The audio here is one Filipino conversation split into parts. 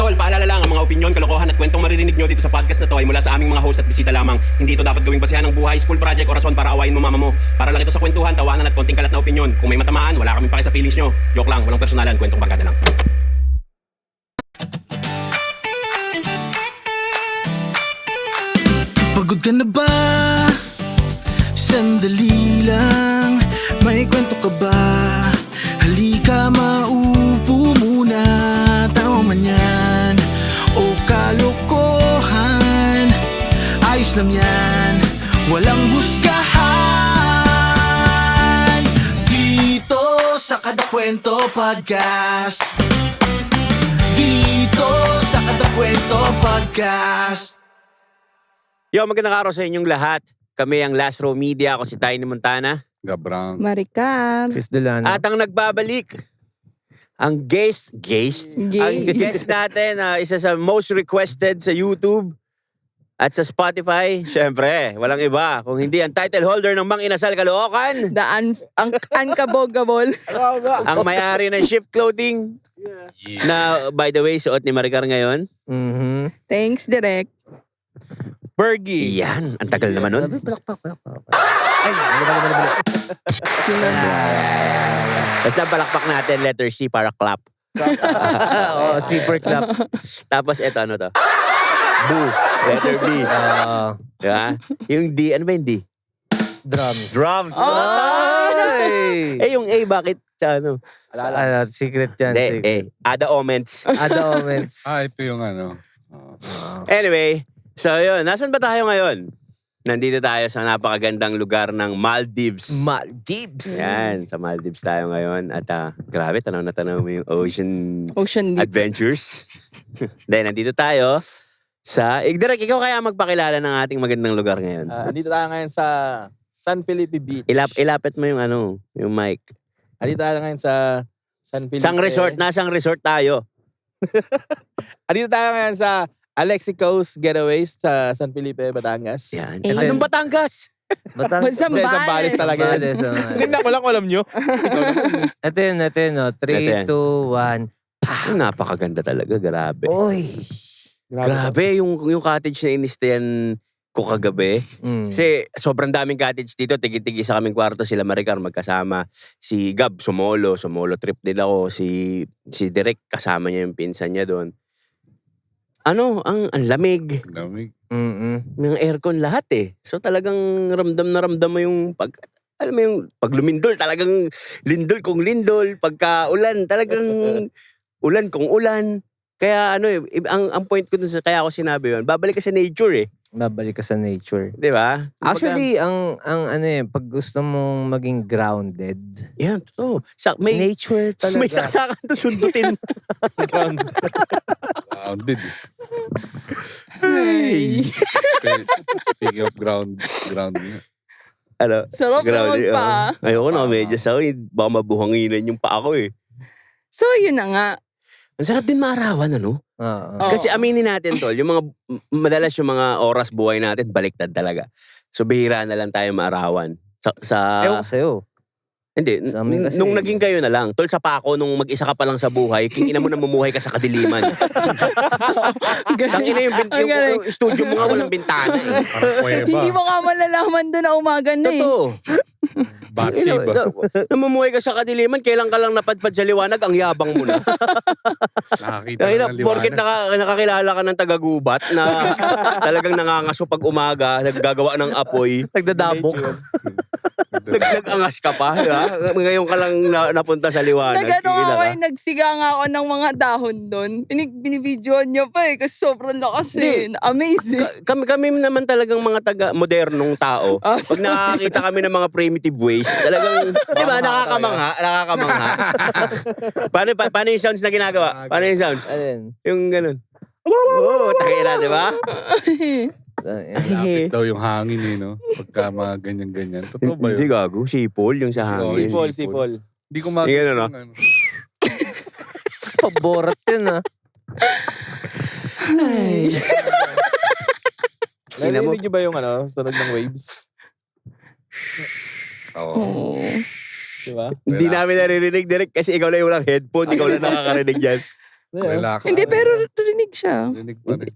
Tol, paalala lang, ang mga opinyon, kalokohan at kwentong maririnig nyo dito sa podcast na to ay mula sa aming mga host at bisita lamang. Hindi ito dapat gawing basehan ng buhay, school project o rason para awayin mo mama mo. Para lang ito sa kwentuhan, tawanan at konting kalat na opinyon. Kung may matamaan, wala kaming pake sa feelings nyo. Joke lang, walang personalan, kwentong barkada lang. Pagod ka na ba? Sandali lang, may kwento ka ba? Halika maupo muna, tama man yan o kalokohan, ayos lang yan, walang husgahan. Dito sa Kada Kwento Podcast, dito sa Kada Kwento Podcast. Yo, magandang araw sa inyong lahat. Kami ang Last Row Media. Ako si Tiny Montana. Gabrang. Maricar. Chris Delano. At ang nagbabalik, ang guest natin, isa sa most requested sa YouTube at sa Spotify. Syempre, walang iba. Kung hindi ang title holder ng Mang Inasal Caloocan. Ang unkabogable. Ang may-ari ng Shift Clothing. Na, by the way, suot ni Maricar ngayon. Mm-hmm. Thanks, Direk. Bergie. Yan, ang tagal naman nun. Ay, bali. Basta palakpak natin, letter C para clap. Oo, super clap. Tapos eto, ano to? Boo, letter B. Diba? Yung D, ano ba yung D? Drums. Drums. Ay! Eh, yung A, bakit sa ano? Secret yan. Hindi, Secret. Ada Omens. Ada Omens. Ito yung ano. Anyway, so yun, nasan ba tayo ngayon? Nandito tayo sa napakagandang lugar ng Maldives. Maldives. Yan, sa Maldives tayo ngayon. At grabe, tanaw na tanaw mo yung Ocean Deep. Adventures. Dahil nandito tayo sa... Direk, ikaw kaya magpakilala ng ating magandang lugar ngayon. Andito tayo ngayon sa San Felipe Beach. Ilapit mo yung yung mic. Andito tayo ngayon sa San Felipe. Sang resort? Nasang resort tayo? Andito tayo ngayon sa Alexi Coast Getaways sa San Felipe, Batangas. Yan. Eh. Anong Batangas? Batang. Zambales talaga. Zambales, oo. Tingnan ko lang kung alam nyo. Ito yun. 3, 2, 1. Napakaganda talaga, grabe. Oy. Grabe, yung cottage na inistayan ko kagabi. Mm. Kasi sobrang daming cottage dito. Tigi-tigi sa kaming kwarto. Sila Maricar magkasama. Si Gab, sumolo trip din ako. Si Direk, kasama niya yung pinsan niya doon. Ang lamig. Lamig. Mm-mm. Mga aircon lahat eh. So talagang ramdam na ramdam mo yung alam mo yung pag lumindol, talagang lindol kung lindol. Pagka ulan, talagang ulan kung ulan. Kaya ang point ko dun kaya ako sinabi yun, babalik ka sa nature eh. Babalik ka sa nature. Di ba? Actually, ang pag gusto mong maging grounded, Yan, totoo. May nature talaga. may saksakan to sundutin. Grounded. Hey. Speaking of ground nga. Ano? Sarap Grabe, naman pa. Ayoko na, medyas ako. Baka mabuhanginan yung pa ako eh. So, yun na nga. Ang sarap din maarawan, ano? Oo. Oo. Kasi aminin natin, tol, yung mga, madalas yung mga oras buhay natin, baliktad talaga. So, bihira na lang tayo maarawan. Ewan ko sa'yo. Hindi, Sa amin kasi- nung naging kayo na lang, tol, sa pako, nung mag-isa ka pa lang sa buhay, kingina mo na mumuhay ka sa kadiliman. Tangina yung studio mo nga walang bintana eh. Parang kuweba. Hindi mo nga malalaman doon na umaga na eh. Totoo. Batcave. Namumuhay ka sa kadiliman, kailan ka lang napadpad sa liwanag, ang yabang mo na. Nakakita Kaya na ng porket liwanag. nakakilala ka ng taga-gubat na talagang nangangaso pag umaga, naggagawa ng apoy, Nagdadabok. nag-angas ka pa, di ba? Ngayon ka lang napunta sa liwanag. Nagano Kikila ako ka. eh, nagsiga nga ako ng mga dahon doon. Binibidyoan niya pa eh, kasi sobrang lakas eh. Amazing. Kami naman talagang mga taga-modernong tao. Ah, Pag nakakita kami ng mga primitive ways, talagang, di ba, nakakamangha. Paano yung sounds na ginagawa? Paano yung sounds? Alin? Yung ganun. Oo, takira, di ba? Lapit daw yung hangin eh, no? Pagka mga ganyan-ganyan. Totoo ba Hindi yun? gago, sipol yung sa hangin. Sipol. Hindi ko Yung mag-guess ano, yung ano. Paborat yun ah. Narinig nyo ba yung tunog ng waves? Oo. Diba? Hindi namin naririnig direct kasi ikaw lang yung walang headphone, ikaw lang nakakarinig dyan. Relax. Hindi, pero rinig siya. Rinig pa rin.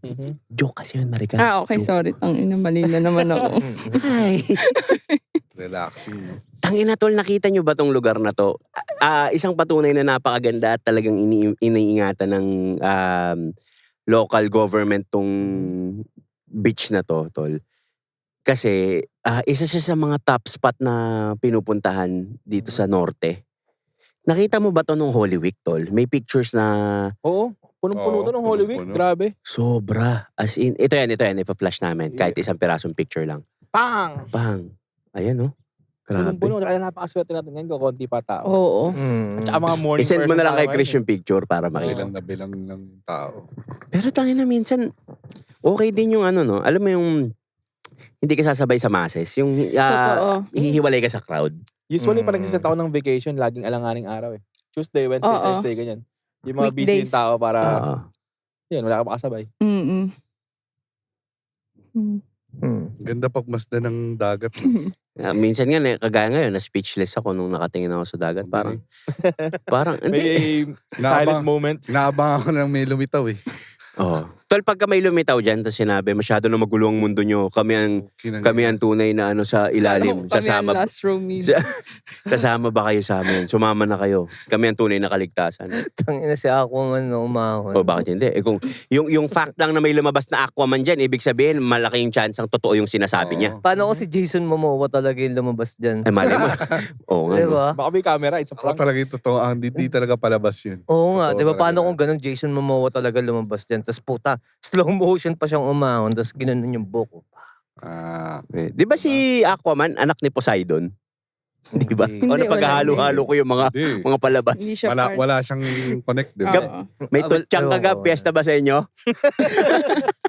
Joke kasi yun, Maricar. Ah, okay, Joke. sorry. Mali na naman ako. Ay. Relaxing, no? Tangina tol, nakita nyo ba tong lugar na to? Isang patunay na napakaganda at talagang iniingatan ng local government tong beach na to, tol. Kasi isa siya sa mga top spot na pinupuntahan dito sa norte. Nakita mo ba to nung Holy Week, tol? May pictures na Oo. Punong-puno Oo, to ng Holy Week. punong-puno. Grabe. sobra. As in, ito yan, ipa-flash namin. Kahit isang pirasong picture lang. Pang! Bang! Ayan, oh. Grabe. Punong-puno. Kaya napakaswerte natin ngayon. Konti pa tao. Oo. At saka mga morning I-send mo na lang kay person Chris tayo yung picture para makita. Bilang na bilang ng tao. Pero tangin na minsan, okay din yung ano, no? Alam mo yung hindi ka sasabay sa masses. Yung Totoo. hihiwalay ka sa crowd. Usually, pag nagsiset ako ng vacation, laging alanganing araw eh. Tuesday, Wednesday, Oo. Thursday, ganyan. Yung mga busy Weekdays. yung tao para, Oo. yun, wala ka makasabay. Mm-mm. Ganda pagmasdan ng dagat. Minsan nga, kagaya ngayon, na-speechless ako nung nakatingin ako sa dagat. Parang, hindi. May silent Naabang- moment. Inaabangan ko ng may lumitaw eh. Oh. Tol, pagka may lumitaw dyan, tapos sinabi, masyado na magulo ang mundo nyo. Kami ang tunay na ano sa ilalim. Kami ang Sasama, last row meeting. sasama ba kayo sa amin? Sumama na kayo. Kami ang tunay na kaligtasan. Tangina si Aquaman na umahon. O bakit hindi? Eh kung yung fact lang na may lumabas na Aquaman dyan, ibig sabihin malaking chance ang totoo yung sinasabi niya. Paano ko si Jason Momoa talaga yung lumabas dyan? Eh mali mo. Oo nga. no? Diba? Baka may camera, it's a Ako prank. talaga yung totoo. Hindi talaga palabas yun. Oo nga, Totoo diba? talaga Paano yan. kung ganun Jason Momoa talaga lumabas dyan? Tapos puta, slow motion pa siyang umahon, tapos ginanon yung buko. Eh, di ba si Aquaman, anak ni Poseidon? Di ba? Hindi. O Hindi, napagahalo-halo ko yung Hindi. mga palabas. Hindi siya part. Wala siyang connect, di ba? Oo. May tutsang Ewan kagab, ko. piyesta ba sa inyo?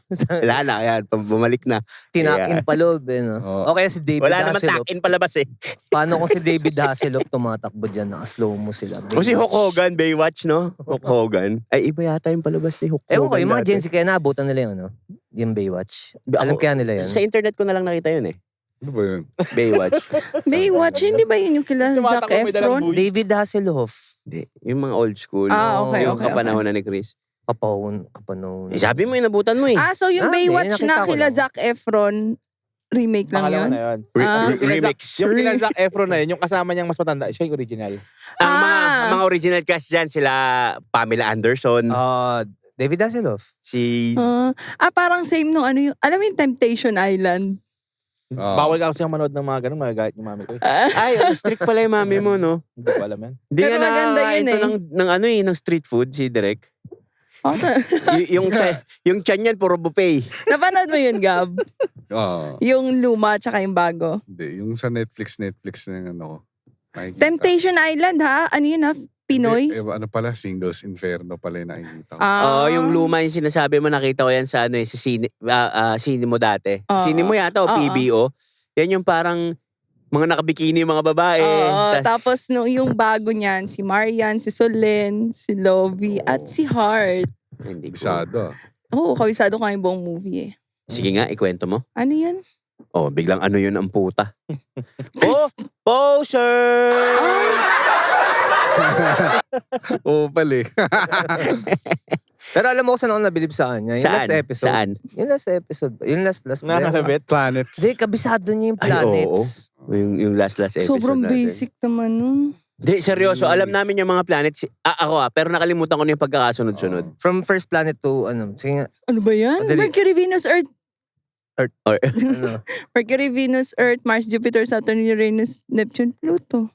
Wala na, yan. Bumalik na. Tinakin pa loob eh, no? Oo. O kaya si David Wala naman Hasselhoff. takin palabas eh. Paano kung si David Hasselhoff tumatakbo dyan, naka-slow mo sila? O si Hulk Hogan, Baywatch, no? Hulk Hogan. Ay, iba yata yung palabas ni Hulk Hogan. Ewan ko, yung mga dati. Gen Z kaya naabutan nila yung ano? Yung Baywatch. Alam Ako- kaya nila yan? Sa internet ko na lang nakita yun eh. Ano ba yun? Baywatch. Baywatch, hindi ba yun yung kila Zac Tumatakbo, may dalang Efron? buhay. David Hasselhoff. Hindi. Yung mga old school. Okay, yung okay. kapanahon na ni Chris. Kapanon. Eh, sabi mo, inabutan mo eh. So yung Hindi, Baywatch nakita na ko kila lang. Zac Efron, remake lang Pangalawa yun? na yun. Remix. Yung kila Zac Efron na yun, yung kasama niyang mas matanda, siya yung original. Ang Ah. mga original cast dyan, sila Pamela Anderson, David Hasselhoff. si... Parang same nung ano yung, alam mo yung Temptation Island? Bawal ka kasi manood ng mga ganun, magagalit yung mami ko. Ay, strict pala yung mami mo, no? Hindi ko alam yan. Hindi Pero nga maganda yun ito eh. ng ano eh, ng street food, si Direk. yung tiyan yan, puro buffet. Napanood mo yun, Gab? Oo. Yung luma tsaka yung bago. Hindi. Yung sa Netflix na yung ano ko. Makikita. Temptation Island ha? Ano yun ha? Pinoy? Hindi, ano pala, Singles Inferno pala yung nakikita ko. Oo, yung luma yung sinasabi mo, nakita ko yan sa ano eh, sa sine mo dati. Oo. Sine mo yata o Oo. PBO. Yan yung parang mga nakabikini mga babae. Oo, tapos yung bago niyan, si Marian, si Solen, si Lovie, at si Heart. Hindi ko. Bisado. Oo, kawisado ko yung buong movie eh. Sige nga, ikwento mo. Ano yan? Oh, biglang ano yun ang puta. Oh, poser! Oo pala eh. Pero alam mo kung saan ako nabilib sa kanya? Yung Saan? last episode. Saan? Yung last episode. Yung last Nananabit. Planets. Hindi, kabisado niya yung Ay, planets. Yung last episode Sobrang natin. basic naman nun. Hindi, seryoso. Alam namin yung mga planets. Ako pero nakalimutan ko na yung pagkakasunod-sunod. From first planet to, ano, sige nga, Ano ba yan? Madali. Mercury, Venus, Earth. Or, ano, Mercury, Venus, Earth, Mars, Jupiter, Saturn, Uranus, Neptune, Pluto.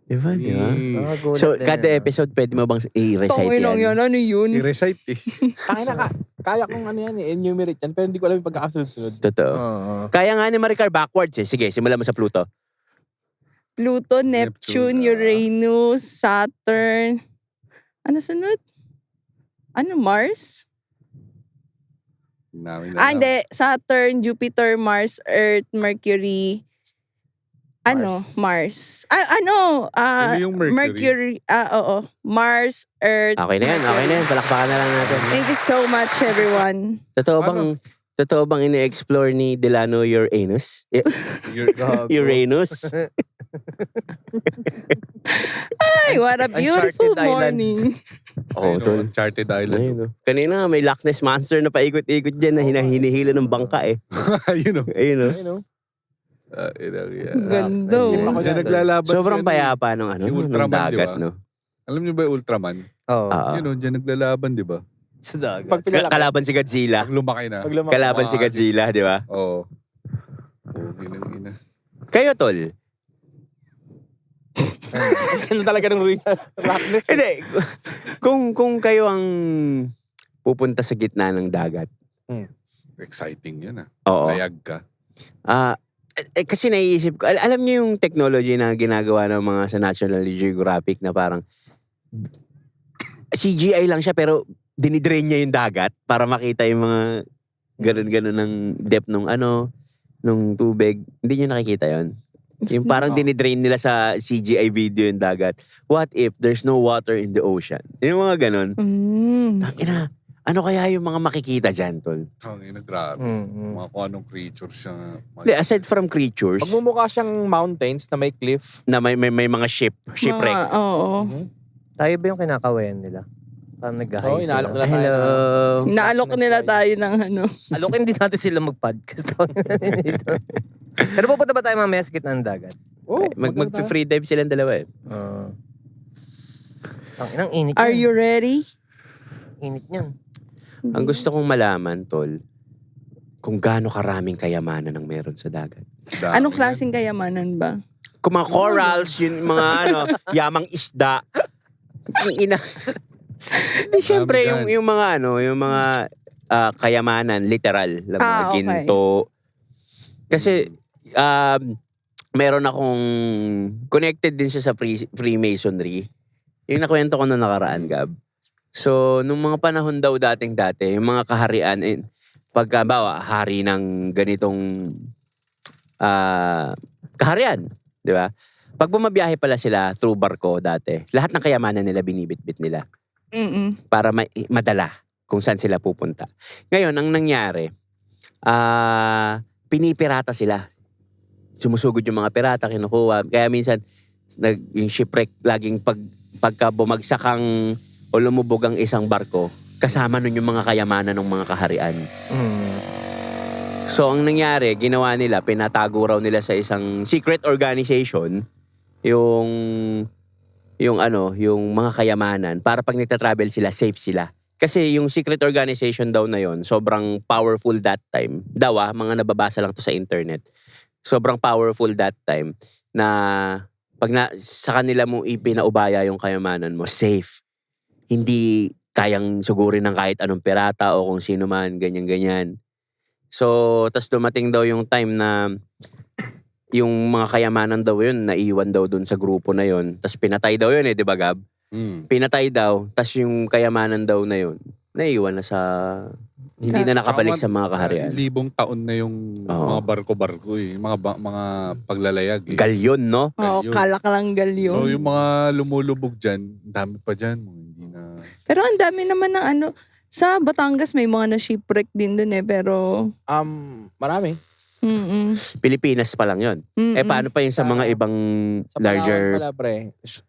diba? nakagulat So, din, kada ano. episode, pwede mo bang i-recite Tangin lang yan. yan? Ano yun? I-recite eh. Tangina ka. Kaya kong ano yan eh, enumerate yan, pero hindi ko alam yung pagkakasunod-sunod. Totoo. Oo. Kaya nga ni Maricar backwards eh. Sige, simulan mo sa Pluto. Pluto, Neptune, Neptune, Uranus, Saturn. Ano sunod? Ano, Mars? Hindi. Saturn, Jupiter, Mars, Earth, Mercury. Ano? Mars. Ano yung Mercury? Oo. Mars, Earth. Okay na yan, okay na yan. Palakpakan na lang natin. Thank you so much, everyone. Totoo bang ini-explore ni Delano Uranus? Uranus? Ay, what a beautiful Uncharted Island. morning. Oo, tol. Uncharted Island. Ayun, no. Kanina may Loch Ness Monster na paikot-ikot dyan na hinihila ng bangka eh. Ayun o. Ayun, no. Ayun, no? Ganda. Nasip oh. ako Diyan dyan. naglalaban Sobrang si, payapa nung si nung Ultraman, dagat, di ba? no. Alam niyo ba yung Ultraman? Oo. Ah, Yun o, diyan naglalaban, di ba? Sa dagat. Pag pinalaki. Kalaban si Godzilla. Pag lumaki na. Pag lumaki. Kalaban si Godzilla, di ba? Oo. Ina. Kayo, tol. Ano talaga ng rockness? Hindi. Kung kayo ang pupunta sa gitna ng dagat. Exciting yan ah. Oo. Layag ka. Kasi naiisip ko, alam niyo yung technology na ginagawa ng mga sa National Geographic na parang CGI lang siya pero dinidrain niya yung dagat para makita yung mga ganun-ganun ng depth nung tubig. Hindi niyo nakikita yon. Yung parang dinidrain nila sa CGI video yung dagat. What if there's no water in the ocean? Yung mga ganun. Tangina, ano kaya yung mga makikita dyan, tol? Tangina, grabe. Mga kung anong creatures siya. Hindi, aside from creatures, Pagmumukha siyang mountains na may cliff. na may mga shipwreck. Oo. Tayo ba yung kinakawayan nila? Parang nag-high Oo, sila. inaalok nila tayo. Hello. Naalok nila tayo ng ano. Alokin din natin sila mag-podcast. Pero pupunta ba tayo mamaya sa gitna ng dagat? Oh, Mag-free dive silang dalawa eh. Ang inang init Are yan. you ready? Init niyan. Ang gusto kong malaman, tol, kung gaano karaming kayamanan ang meron sa dagat. Anong klaseng kayamanan ba? Kung mga corals, yun mga yamang isda. Ang ina. Di syempre Dami yung mga yung mga kayamanan, literal, lang mga Okay. ginto. Kasi meron akong connected din siya sa Freemasonry. Yung nakwento ko na nakaraan, Gab. So, nung mga panahon daw dating-dati, yung mga kaharian, pagka bawa, hari ng ganitong kaharian, di ba? Pag bumabiyahe pala sila through barko dati, lahat ng kayamanan nila binibitbit nila para madala kung saan sila pupunta. Ngayon, ang nangyari, pinipirata sila. Sumusugod yung mga pirata, kinukuha. Kaya minsan, yung shipwreck, laging pagka bumagsak ang o lumubog ang isang barko, kasama nun yung mga kayamanan ng mga kaharian. So, ang nangyari, ginawa nila, pinatago raw nila sa isang secret organization yung mga kayamanan para pag nagta-travel sila, safe sila. Kasi yung secret organization daw na yon, sobrang powerful that time. Daw mga nababasa lang to sa internet. Sobrang powerful that time na pag sa kanila mo ipinaubaya yung kayamanan mo, safe. Hindi kayang sugurin ng kahit anong pirata o kung sino man, ganyan-ganyan. So, tas dumating daw yung time na yung mga kayamanan daw yun, naiwan daw dun sa grupo na yun. Tas pinatay daw yun di ba, Gab? Pinatay daw, tas yung kayamanan daw na yun, naiwan na sa... Hindi na nakabalik sa mga kaharian. Libong taon na yung mga barko-barko eh. Mga paglalayag eh. Galyon, no? Oo, kala ka lang galyon. So yung mga lumulubog dyan, dami pa dyan. Hindi na... Pero ang dami naman ng sa Batangas may mga na-shipwreck din dun pero... Marami. Pilipinas pa lang yun. Paano pa yun sa mga ibang Sa larger... Palawan pala pre,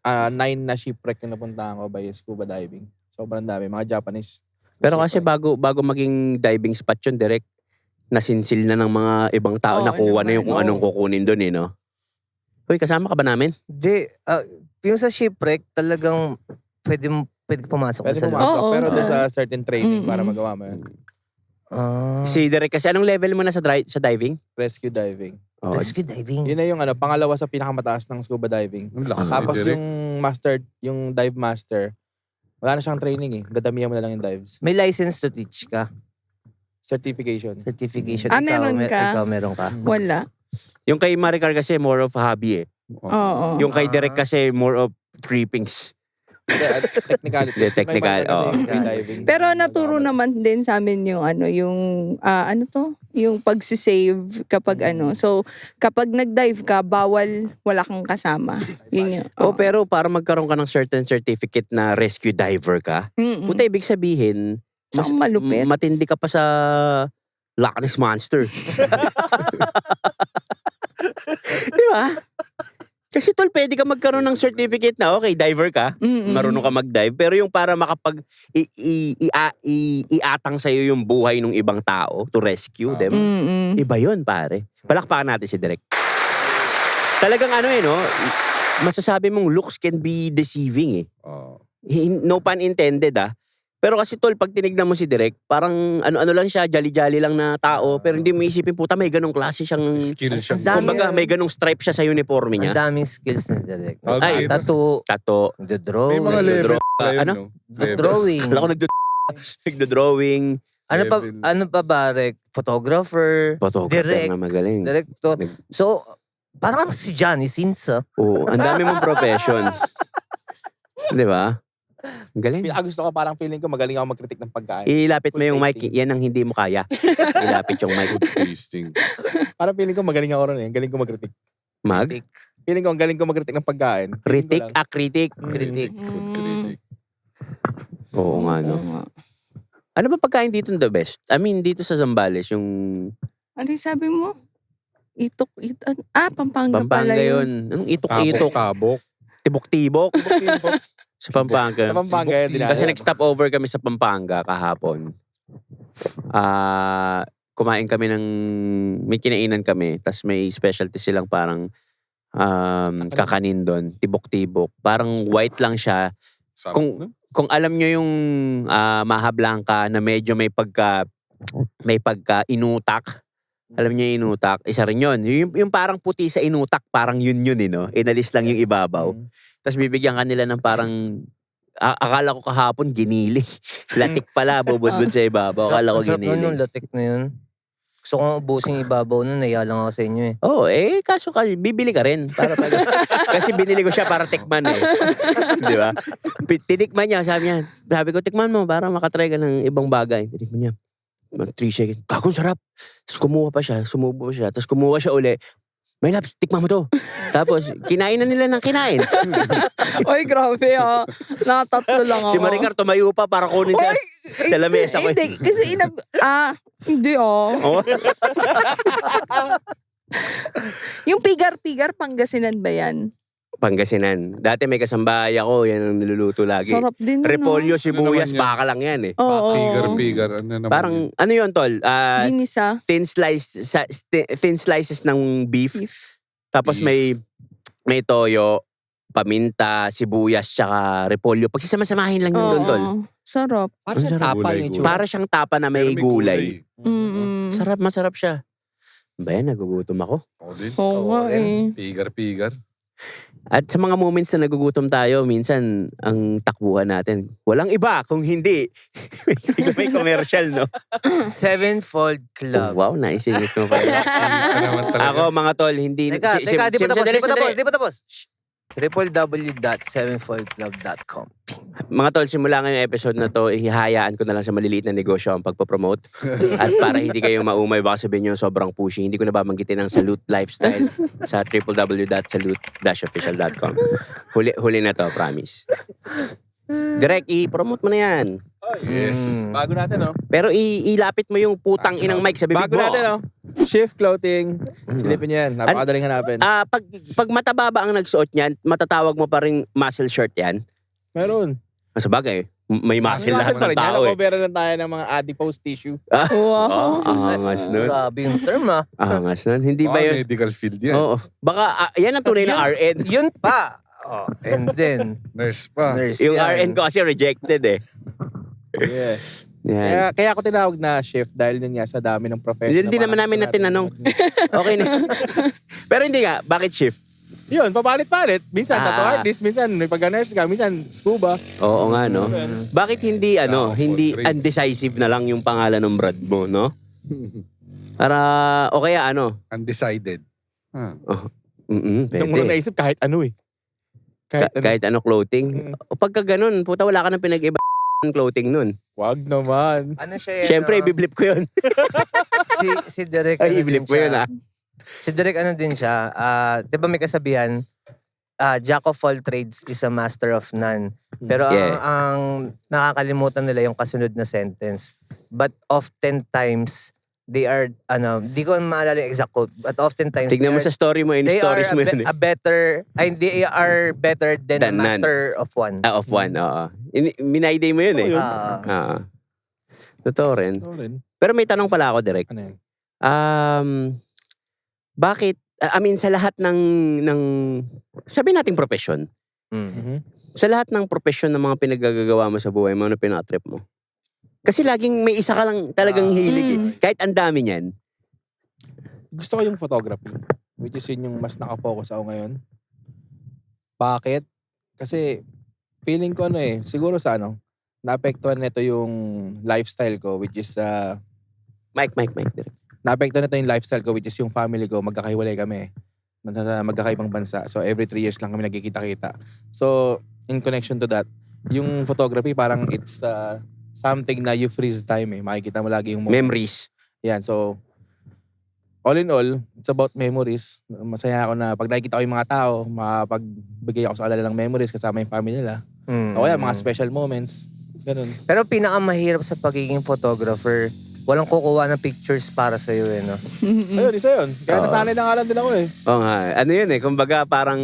9 na shipwreck yung napuntahan ko by scuba diving. Sobrang dami. Mga Japanese. Pero kasi bago maging diving spot yun, direct nasinsil na ng mga ibang tao, Oo, nakuha na yung kung naman, anong kukunin doon no? Hoy, kasama ka ba namin? Hindi. Yung sa shipwreck, talagang pwede pumasok Pwede sa pumasok. Oo, pero sa- doon sa certain training para magawa mo yun. Si Derek, kasi anong level mo na sa diving? Rescue diving. Oh, Rescue diving. Yun na yung pangalawa sa pinakamataas ng scuba diving. Ang lakas Tapos ni Derek. yung dive master, wala na siyang training eh. Dadamihan mo na lang yung dives. May license to teach ka. Certification. Certification. meron ka? Ikaw meron ka. Wala. yung kay Maricar kasi more of hobby eh. Oo. Yung kay Derek kasi more of trippings. Technicality. Hindi, technical, oo. Pero naturo naman din sa amin yung yung pagsisave kapag So, kapag nag-dive ka, bawal wala kang kasama. Yun yun. Oh, pero para magkaroon ka ng certain certificate na rescue diver ka, puta ibig sabihin, Mas malupit. matindi ka pa sa Loch Ness Monster. Di ba? Kasi tol, pwede ka magkaroon ng certificate na, okay, diver ka, marunong ka mag-dive, pero yung para makapag iatang sa'yo yung buhay ng ibang tao to rescue them, iba yun, pare. Palakpakan natin si Direk. Talagang ano no, masasabi mong looks can be deceiving eh. Oh. No pun intended Pero kasi tol, pag tinignan mo si Direk, parang ano lang siya, jolly-jolly lang na tao. Pero hindi mo isipin, puta, may ganong klase siyang... Skill siya. Kumbaga, may ganong stripe siya sa uniforme Ang niya. daming skills na direct. Ay, Tattoo, Tato. the drawing, May mga level tayo, Ano? no? the drawing. Wala ko nagdo-drawing. Level. Ano pa ba, Rek? Photographer, Photographer direct, na magaling. director. So, parang si Johnny Sins, Oo, ang dami mong profession. Di ba? Ang galing. Gusto ko parang feeling ko magaling ako mag-critique ng pagkain. Ilapit mo Food yung mic, tasting. yan ang hindi mo kaya. Ilapit yung mic. Tasting. Parang feeling ko magaling ako ron eh. Galing ko mag-critique. Mag? Feeling ko ang galing ko mag-critique ng pagkain. Feeling ko Critic? lang. Critic. critic. Food critic. Oo nga, no? Ano ba pagkain dito the best? I mean, dito sa Zambales, yung Ano yung sabi mo? Pampanga Pampanga pala yun. Anong itok-itok? Tabok. Tibok-tibok? Sa Pampanga. Sa Pampanga yun din. Kasi nag-stop over kami sa Pampanga kahapon. Kumain kami may kinainan kami, tas may specialty silang parang kakanin doon, tibok-tibok. Parang white lang siya. Sarap, Kung- no? Kung alam nyo yung Maha Blanca na medyo may pagka inutak. Alam nyo yung inutak? Isa rin yun. Yung parang puti sa inutak, parang yun no? Inalis lang yung ibabaw. Tapos bibigyan ka nila ng parang akala ko kahapon ginili. Latik pala, bubudbud sa ibabaw. Akala ko Sarap nun yung ginili. latik na yun. Gusto kong ubusin yung ibabaw nun, naiya lang ako sa inyo eh. Oo, kaso bibili ka rin. Kasi binili ko siya para tikman eh. Di ba? Tinikman niya, sabi ko, tikman mo para makatry ka ng ibang bagay. Tinikman niya. 3 seconds. Gagong sarap. Tapos kumuha pa siya, sumubo pa siya. Tapos kumuha siya uli. May labs, tikman mo to. Tapos, kinain na nila ng kinain. Oy, grabe Nakatatlo lang ako. Si Maricar tumayo pa para kunin sa lamesa ko. Hindi, kasi hindi Oh. Yung pigar-pigar, Pangasinan ba yan? Pangasinan. Dati may kasambahay ako, yan ang niluluto lagi. Sarap din Repolyo, sibuyas, Ano naman yan? baka lang yan eh. Oo. Pigar. Ano naman Parang, yun? ano yun, tol? Ginisa. Thin slices ng beef. Beef. Tapos Beef. may toyo, paminta, sibuyas, tsaka repolyo. Pagsasama-samahin lang yun doon, tol. Sarap. Parang Ang siya sarap. tapa yung Gulay-gulay. itsura. Para siyang tapa na may Pero gulay. Mm-mm. Sarap, masarap siya. Ba yan, nagugutom ako. Ako din. Oo nga eh. Pigar. At sa mga moments na nagugutom tayo, minsan ang takbuhan natin, walang iba kung hindi. May commercial, no? Sevenfold Oh, Club. wow, naisingit mo pa. Ano naman talaga? Ako, mga tol, hindi... Teka, di ba tapos? sandali, sandali. Di ba tapos? Shh. www.sevenfoldclub.com. Mga tol, simula ngayong episode na to, ihahayaan ko na lang sa maliliit na negosyo ang pagpapromote. At para hindi kayo maumay, baka sabihin nyo sobrang pushy, hindi ko na babanggitin ang Salute Lifestyle sa www.salute-official.com. Huli na to, promise. Direct, i-promote mo na yan. Yes. Bago natin, no? Pero ilapit mo yung putang inang mic sa bibig Bago mo. natin, no? Shift clothing. Silipin niyo yan. Napakadaling hanapin. Pag mataba ba ang nagsuot niyan, matatawag mo pa rin muscle shirt yan? Meron. Sa bagay, may muscle lahat pa ng rin yan. tao eh. Nakoberan lang tayo ng mga adipose tissue. Wow. Angas nun. Grabe yung term Angas nun. Hindi ba yun? Medical field yan. Oo. Baka yan ang tunay na RN. Yun pa. Oh, and then, Nurse pa. nurse Yung yan. RN ko kasi rejected eh. Yeah. Yan. Kaya ako tinawag na shift dahil yun nga sa dami ng profession. Hindi naman namin na tinanong. Okay na. Pero hindi nga, bakit shift? Yun, papalit-palit. Minsan tattoo Ah. artist, minsan may pagka-nurse ka, minsan scuba. Oo nga, no? Bakit hindi, hindi trades. undecisive na lang yung pangalan ng brand mo, no? Para, o kaya Undecided. Nung pwede. unang naisip, kahit ano eh. Kahit ano clothing. O pagka ganun, puta wala ka nang pinag-iba ng clothing nun. Wag naman. Ano siya yan? Siyempre, ibiblip ko yun. si Derek, Ay, ano iblip din ko yun, siya. Si Derek, ano din siya, di ba may kasabihan, Jack of all trades is a master of none. Pero Yeah. ang nakakalimutan nila yung kasunod na sentence. But oftentimes, they are, di ko maalala yung exact quote, but oftentimes, Tignan mo sa story mo, in they are stories mo yun. they are better than a Than none. master of one. Of one, oo. Minayday mo yun eh. Oo, yun. Oo. Totoo rin. Ito rin. Pero may tanong pala ako, direct. Ano yan? Bakit, sa lahat ng sabi nating profession, Mm. sa lahat ng profession ng mga pinagagagawa mo sa buhay mo, ano pinatrip mo? Kasi laging may isa ka lang talagang hilig. Eh. Kahit ang dami niyan. Gusto ko yung photography. Which is yun yung mas nakafocus ako ngayon. Bakit? Kasi feeling ko siguro sa naapektuhan nito yung lifestyle ko which is Mike. Direct. naapektuhan nito yung lifestyle ko which is yung family ko magkakahiwalay kami. Magkakaibang bansa. So every 3 years lang kami nagkikita-kita. So in connection to that, yung photography parang it's something na you freeze time eh. Makikita mo lagi yung Memories. Yan, so all in all, it's about memories. Masaya ako na pag nakikita ko yung mga tao, makapagbigay ako sa kanila ng memories kasama yung family nila. O kaya mga special moments. Ganun. Pero pinakamahirap sa pagiging photographer, walang kukuha ng pictures para sa'yo no? Ayun, isa yun. Kaya nasanay na nga lang din ako eh. Oo nga. Ano yun eh. Kumbaga parang,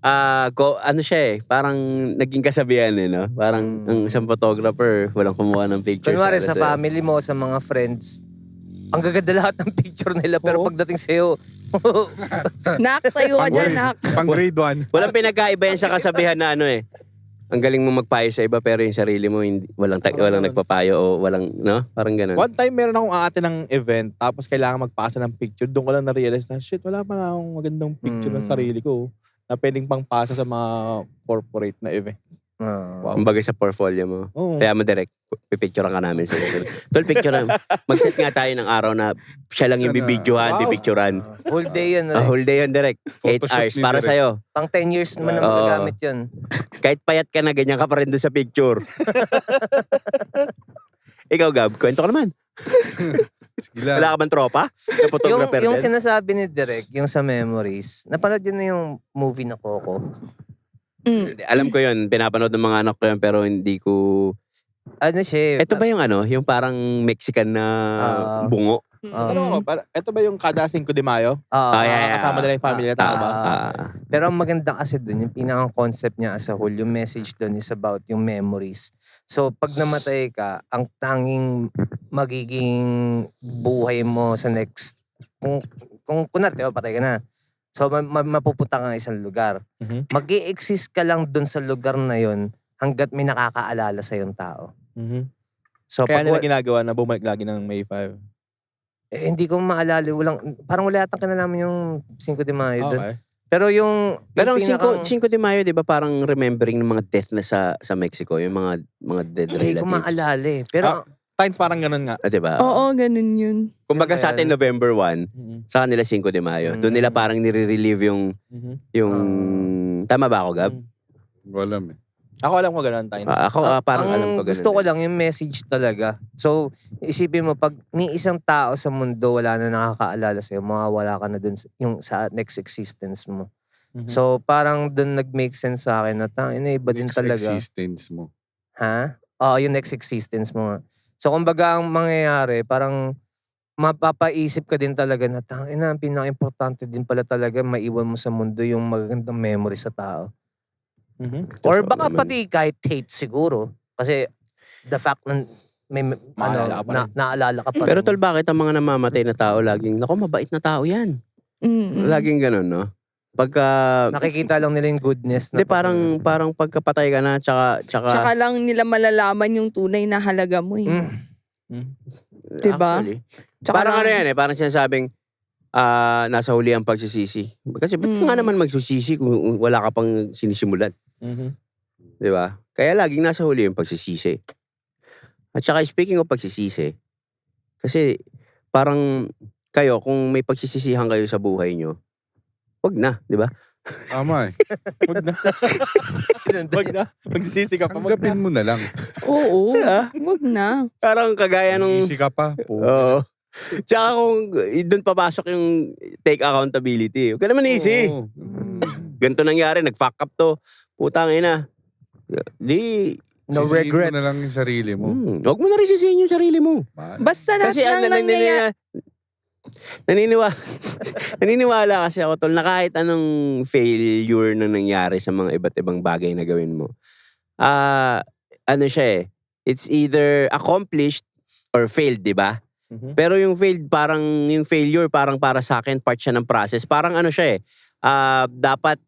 ano siya eh. Parang naging kasabihan eh, no? Parang ang isang photographer, walang kumuha ng pictures. Kunwari para sa sa'yo. family mo, sa mga friends, ang gaganda lahat ng picture nila. Pero pagdating sa'yo, Nak, tayo ka dyan, nak. Pang grade 1. Walang pinagkaiba yan sa kasabihan na ano eh. Ang galing mo magpayo sa iba pero yung sarili mo walang nagpapayo o walang, no? Parang ganun. One time, meron akong aate ng event, tapos kailangan magpasa ng picture. Doon ko lang na-realize na, shit, wala pa na akong magandang picture ng sarili ko na pwedeng pangpasa sa mga corporate na event. Wow. Kumbaga sa portfolio mo. Oo. Kaya mo direct, pipicturean ka namin sa Tol, picture na. Mag-set nga tayo ng araw na siya lang yung bibidyohan, Wow. pipicturean. whole day yun. Whole day yun direct. 8 Photoshop hours ni para direct. sa'yo. Pang 10 years naman ang Oo. magagamit yun. Kahit payat ka na, ganyan ka pa rin doon sa picture. Ikaw, Gab, kwento ka naman. Gila. Wala ka bang tropa? Na photographer yung din? sinasabi ni Direk, yung sa memories, napanood yun na yung movie na Coco. Alam ko yun, pinapanood ng mga anak ko yun, pero hindi ko... Ano siya? Ito ba yung ano, yung parang Mexican na bungo? Tanong ako, ito ba yung kada 5 de Mayo? yeah. Kasama nila yung family, tama ba? Pero ang maganda kasi dun, yung pinaka-concept niya as a whole, yung message dun is about yung memories. So, pag namatay ka, ang tanging magiging buhay mo sa next, kung kunwari, patay ka na. So, mapupunta ka ng isang lugar. Mhm. Mag-i-exist ka lang dun sa lugar na yon hanggat may nakakaalala sa yung tao. Mhm. So, Kaya pag nila ginagawa na bumalik lagi ng May 5. hindi ko maalala, parang wala yatang kinalaman yung 5 de Mayo dun. Okay. Pero yung Pero ang pinakang- 5 de Mayo, di ba parang remembering ng mga death na sa Mexico, yung mga dead Hindi relatives. ko maalala eh. Pero Times parang ganun nga. Di ba? Oo, ganun yun. Kumbaga sa atin November 1, Mhm. sa kanila 5 de Mayo. Doon nila parang nire-relieve yung tama ba ako, Gab? Walam eh. Ako alam ko ganun, Times. Ako parang ang alam ko ganun. gusto ko lang yung message talaga. So, isipin mo, pag ni isang tao sa mundo wala na nakakaalala sa'yo, mawawala ka na dun yung sa next existence mo. Mhm. So, parang dun nag-make sense sa akin na iba din Next talaga. existence mo. Ha? Oo, yung next existence mo nga. So, kumbaga ang mangyayari, parang mapapaisip ka din talaga na ang pinaka-importante din pala talaga maiwan mo sa mundo yung magagandang memory sa tao. Mhm. Or Totoo baka naman. pati kahit hate siguro. Kasi the fact na may Maalala ka pa rin. naalala ka pa Pero rin. tol, bakit ang mga namamatay na tao laging, naku, mabait na tao yan. Laging ganun, no? Pagka, Nakikita lang nila yung goodness. hindi, parang pagkapatay ka na, tsaka Tsaka lang nila malalaman yung tunay na halaga mo eh. Diba? Actually. Tsaka Parang lang- ano yan eh, parang sinasabing, nasa huli ang pagsisisi. Kasi ba't ka nga naman magsusisi kung wala ka pang sinisimulan? Mhm. Di ba? Kaya laging nasa huli yung pagsisisi. At saka speaking of pagsisisi, kasi parang kayo, kung may pagsisisihan kayo sa buhay nyo, wag na, di ba? Tama eh. Wag na. Wag na. Magsisisi ka pa. Wag na. Tanggapin mo na lang. Oo, Ah. wag na. Parang kagaya nung... Easy ka pa. Oo. Tsaka kung doon papasok yung take accountability. Huwag ka naman easy. Oo. Ganito nangyari, nag-fuck up to. Putang ina. Di, No Sisihin regrets. mo na lang yung sarili mo. Huwag mo na rin sisihin yung sarili mo. Basta lahat Kasi ng nangyayari. naniniwala kasi ako tol na kahit anong failure na nangyari sa mga iba't ibang bagay na gawin mo. Ano siya eh. It's either accomplished or failed, di ba? Pero yung failure parang para sa akin part siya ng process. Parang ano siya eh. Dapat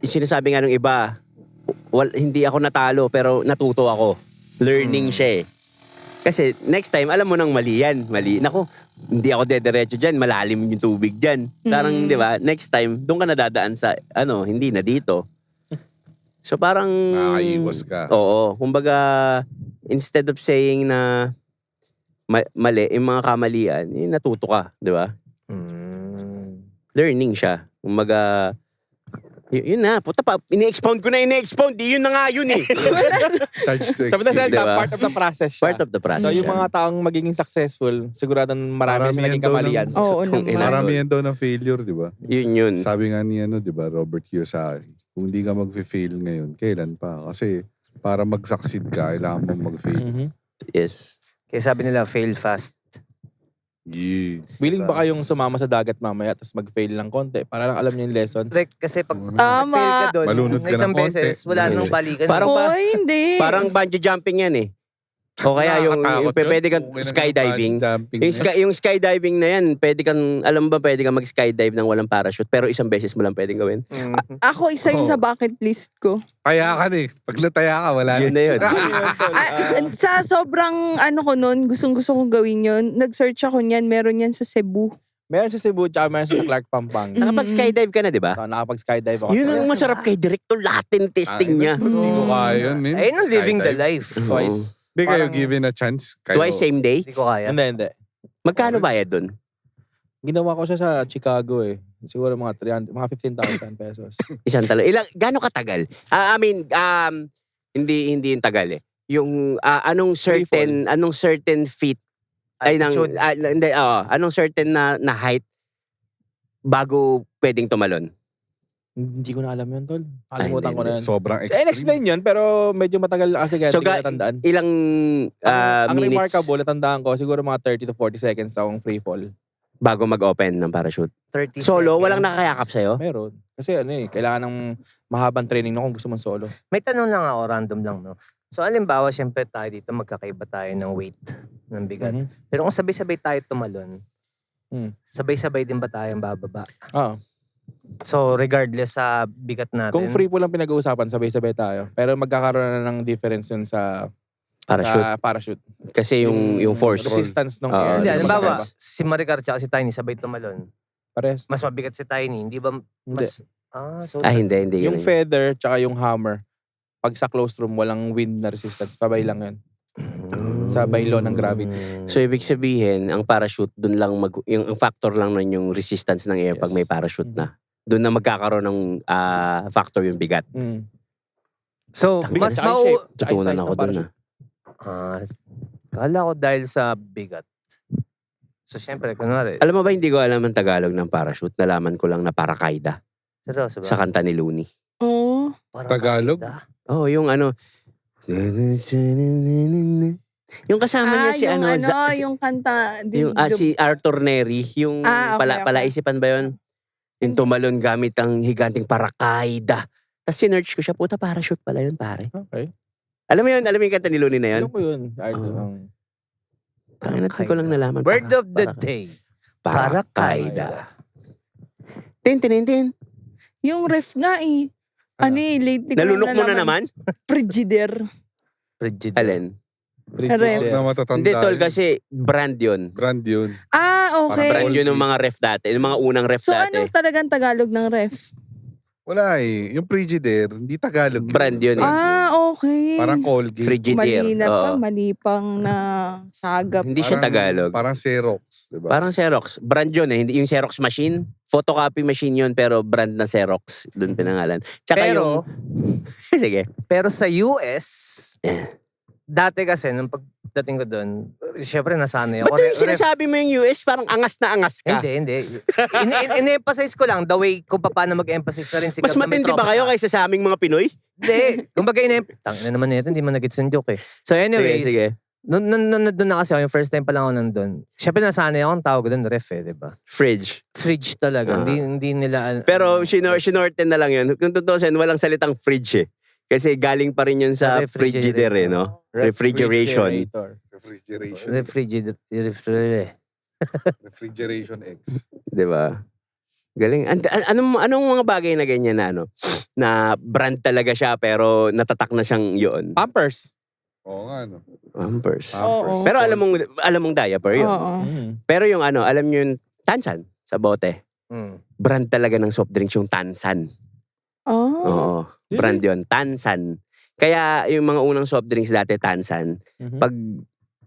sinasabi nga ng iba, hindi ako natalo pero natuto ako. Learning siya eh. Kasi next time, alam mo nang mali yan. Mali. Nako, hindi ako dederecho dyan. Malalim yung tubig dyan. Parang, di ba, next time, doon ka nadadaan sa, hindi na dito. So parang... Nakaiwas ka. Oo. Kumbaga, instead of saying na mali, yung mga kamalian, natuto ka. Di ba? Learning siya. Kumbaga... Yun na, puta pa, ini-expound ko na ini-expound. Yun na nga yun eh. Charge to Sabi na experience. Zelda, Diba? part of the process siya. Part of the process. So yung siya. mga taong magiging successful, siguradong marami Marami silang yan daw kamalian. Oo Kung naman. Marami yan daw ng failure, di ba? Yun. Sabi nga ni di ba, Robert Kiyosaki, kung hindi ka mag-fail ngayon, kailan pa? Kasi para mag-succeed ka, kailangan mo mag-fail. Yes. Kaya sabi nila, fail fast. Yeah. Willing ba kayong sumama sa dagat mamaya tapos mag-fail lang konti para lang alam niyo yung lesson? Correct, kasi pag Tama. fail ka doon, Malunod ka ng isang konti. beses, wala nang balikan. Parang ba- Hoy, hindi. Parang bungee jumping yan eh. O kaya yung Nakakatakot yun. pwede kang Okay na skydiving. yung jumping Yung, na. yung skydiving na yan, alam ba pwede kang mag-skydive ng walang parachute pero isang beses mo lang pwedeng gawin. Ako isa yun Oo. sa bucket list ko. Taya ka na eh. Pag nataya ka, wala Yun na yun. Sa sobrang ko nun, gustong-gusto kong gawin yun, nag-search ako niyan, meron yan sa Cebu. Meron sa Cebu tsaka meron sa Clark Pampang. Nakapag-skydive ka na, di ba? Nakapag-skydive ako. Yun ang masarap kay Director. Latin testing niya. Hindi ko kaya yun, man. Ayun ang living the Skydive. life. Twice. Hindi kayo Parang- given a chance. Kayo, Twice same day? Hindi ko kaya. Hindi. Magkano bayad dun? Ginawa ko siya sa Chicago eh. Siguro mga 15,000 pesos. Isang talo. Gaano katagal? Hindi yung tagal eh. Yung anong certain feet Altitude. anong certain na height bago pwedeng tumalon? Hindi ko na alam yun, tol. Kalimutan ko na yun. Sobrang extreme. explain yun, pero medyo matagal na kasi kaya So, hindi ko natandaan. Ilang Ang minutes remarkable, natandaan ko, siguro mga 30 to 40 seconds akong free fall. bago mag-open ng parachute? 30 Solo? seconds. Walang nakakayakap sa'yo? Meron. Kasi kailangan ng mahabang training na kung gusto mong solo. May tanong lang ako, random lang, no? So, alimbawa, syempre tayo dito, magkakaiba tayo ng weight, ng bigat. Mhm. Pero kung sabay-sabay tayo tumalon, sabay-sabay din ba tayong bababa? Ah, So, regardless sa bigat natin. kung free fall lang pinag-uusapan, sabay-sabay tayo. Pero magkakaroon na ng difference yun sa parachute. Kasi yung force. Resistance ng Oo, air. Hindi, Mas halimbawa, magkaiba. si Maricar tsaka si Tiny sabay tumalon. Pares. Mas mabigat si Tiny, hindi ba? Hindi. Mas, so, Hindi. Yung feather tsaka yung hammer, pag sa closed room, walang wind na resistance. Pabay lang yun. Sa by law ng gravity. So, ibig sabihin, ang parachute, dun lang ang factor lang nun yung resistance ng air pag Yes. may parachute na. Doon na magkakaroon ng factor yung bigat. so Bigat mas tsaka yung shape, tsaka yung Tutunan size ako ng doon parachute. kala ko dahil sa bigat. So, syempre, kunwari, Alam mo ba, hindi ko alam ang Tagalog ng parachute. Nalaman ko lang na parakaida seryoso ba? sa kanta ni Looney. Oo. Parang Tagalog? kakita. Oh, yung ano. Yung kasama niya si yung ano, yung kanta. si Arthur Neri. Yung Okay. palaisipan ba yun? Yung tumalon gamit ang higanting parakaida. Tapos sinearch ko siya, puta parachute pala yun, pare. Okay. Alam mo yung kanta ni Looney na yun? Alam ko yun. Parang natin ko lang nalaman. Word of the day. Parakaida. Tin. Yung ref nga eh. Lately ko Nalunok mo na nalaman. naman? Frigidaire. Frigid. Alin? Ref. Na matatanda. Hindi tol, yun. kasi brand yun. Brand yun. Okay. Brand yun ng mga ref dati. Yung mga unang ref So dati. ano talagang Tagalog ng ref? Wala eh. Yung Frigidaire, hindi Tagalog. yun. Brand yun eh. Okay. Parang Colgate. Frigidaire. Mali na pa, Oo. mali pang na sagap. Hindi siya Tagalog. Parang Xerox, di ba? Parang Xerox. Brand yun eh. Hindi yung Xerox machine. Photocopy machine yun pero brand na Xerox. Doon pinangalan. Tsaka Pero, yung... Sige. pero sa US, dati kasi, nung pagdating ko doon, syempre nasanay ako. Ba't yung sinasabi mo yung US parang angas na angas ka? Hindi. In-emphasize ko lang the way kung paano mag-emphasize na rin si Mas matindi ba kayo kaysa sa aming mga Pinoy? Hindi. Kumbaga tangin na naman nito, hindi man nag-gets yung joke eh. So anyways, Sige. Nung nandun na kasi ako, yung first time pa lang ako nandun. Siyempre nasanay ako, ang tawag doon, ref eh, di ba? Fridge. Fridge talaga. Hindi nila... Pero shinorten na lang yun. Kung tutusin, walang salitang fridge eh. Kasi galing pa rin yun sa frigidaire eh, no? Refrigeration. Refrigeration X. Di ba? Galing. Anong mga bagay na ganyan na ano? Na brand talaga siya pero natatak na siyang yun. Pampers. Oo nga, no? Pampers. Oo. Pero alam mong diaper yun. Oo. Pero yung ano, alam nyo yung Tansan sa bote. Mm. Brand talaga ng soft drinks yung Tansan. Oh. Oo. Brand yun. Tansan. Kaya yung mga unang soft drinks dati Tansan. Pag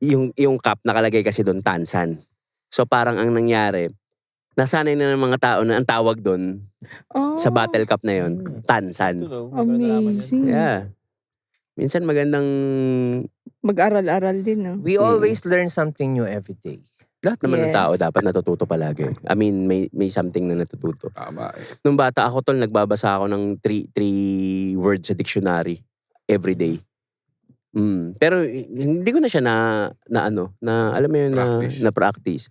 yung cup nakalagay kasi doon Tansan. So parang ang nangyari, nasanay na ng mga tao na ang tawag doon Oh. sa bottle cup na yun, Tansan. Amazing. Yeah. Minsan magandang Mag-aral-aral din, no? We always learn something new every day. lahat naman ng Yes. tao dapat natututo palagi. I mean, may something na natututo. Tama eh. Nung bata ako tol, nagbabasa ako ng three words sa dictionary every day. Pero hindi ko na siya alam mo yun, Practice. na practice.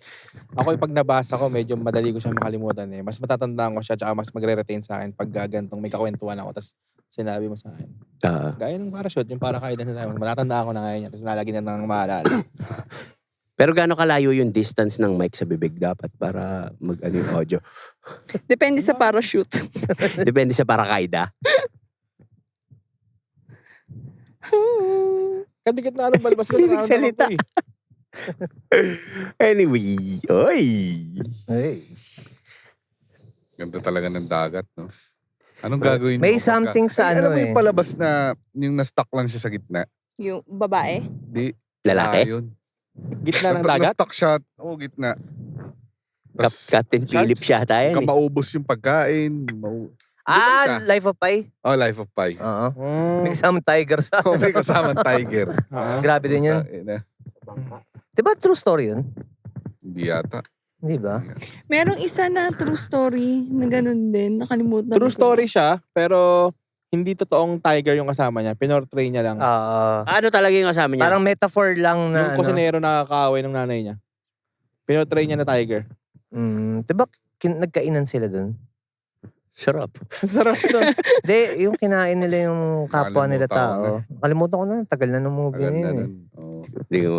Ako yung pag nabasa ko, medyo madali ko siya makalimutan eh. Mas matatandaan ko siya, tsaka mas magre-retain sa akin pag gantong may kakwentuhan ako, tapos sinabi mo sa akin. Gaya ng parachute, yung paracaidal na tayo. Matatandaan ko na ngayon yan, tapos nalagi na nang maalala. Pero gaano kalayo yung distance ng mic sa bibig dapat para mag-ano yung audio? Depende sa parachute. Depende sa parakaida. Kadikit na anong balbas ko. Hindi nagsalita. Anyway, oy. Hey. Ganda talaga ng dagat, no? Anong gagawin May mo pagka- something sa Alam ano mo yung eh. palabas na yung na-stuck lang siya sa gitna? Yung babae. Di. Lalaki? Yun. Gitna ng dagat? Na-stuck siya. Oo, gitna. Tas, Captain Philip siya tayo. ka maubos yung pagkain. Life of Pi? Oh, Life of Pi. Oo. May kasamang tiger sa... Oh, may kasamang tiger. Grabe din yun. Diba true story yun? Hindi yata. Di ba? Merong isa na true story na ganun din. Nakalimutan True ko. story siya, pero hindi totoong tiger yung kasama niya. Pinortray niya lang. Ano talaga yung kasama niya? Parang metaphor lang na Yung kusinero na nakakaaway ng nanay niya. Pinortray niya na tiger. Diba nagkainan sila dun? Sarap. Sarap doon. Hindi, yung kinain nila yung kapwa nila Nakalimutan ko tao. Nakalimutan ko na. Tagal na ng movie Agad na na yun. nun. Oo. Hindi ko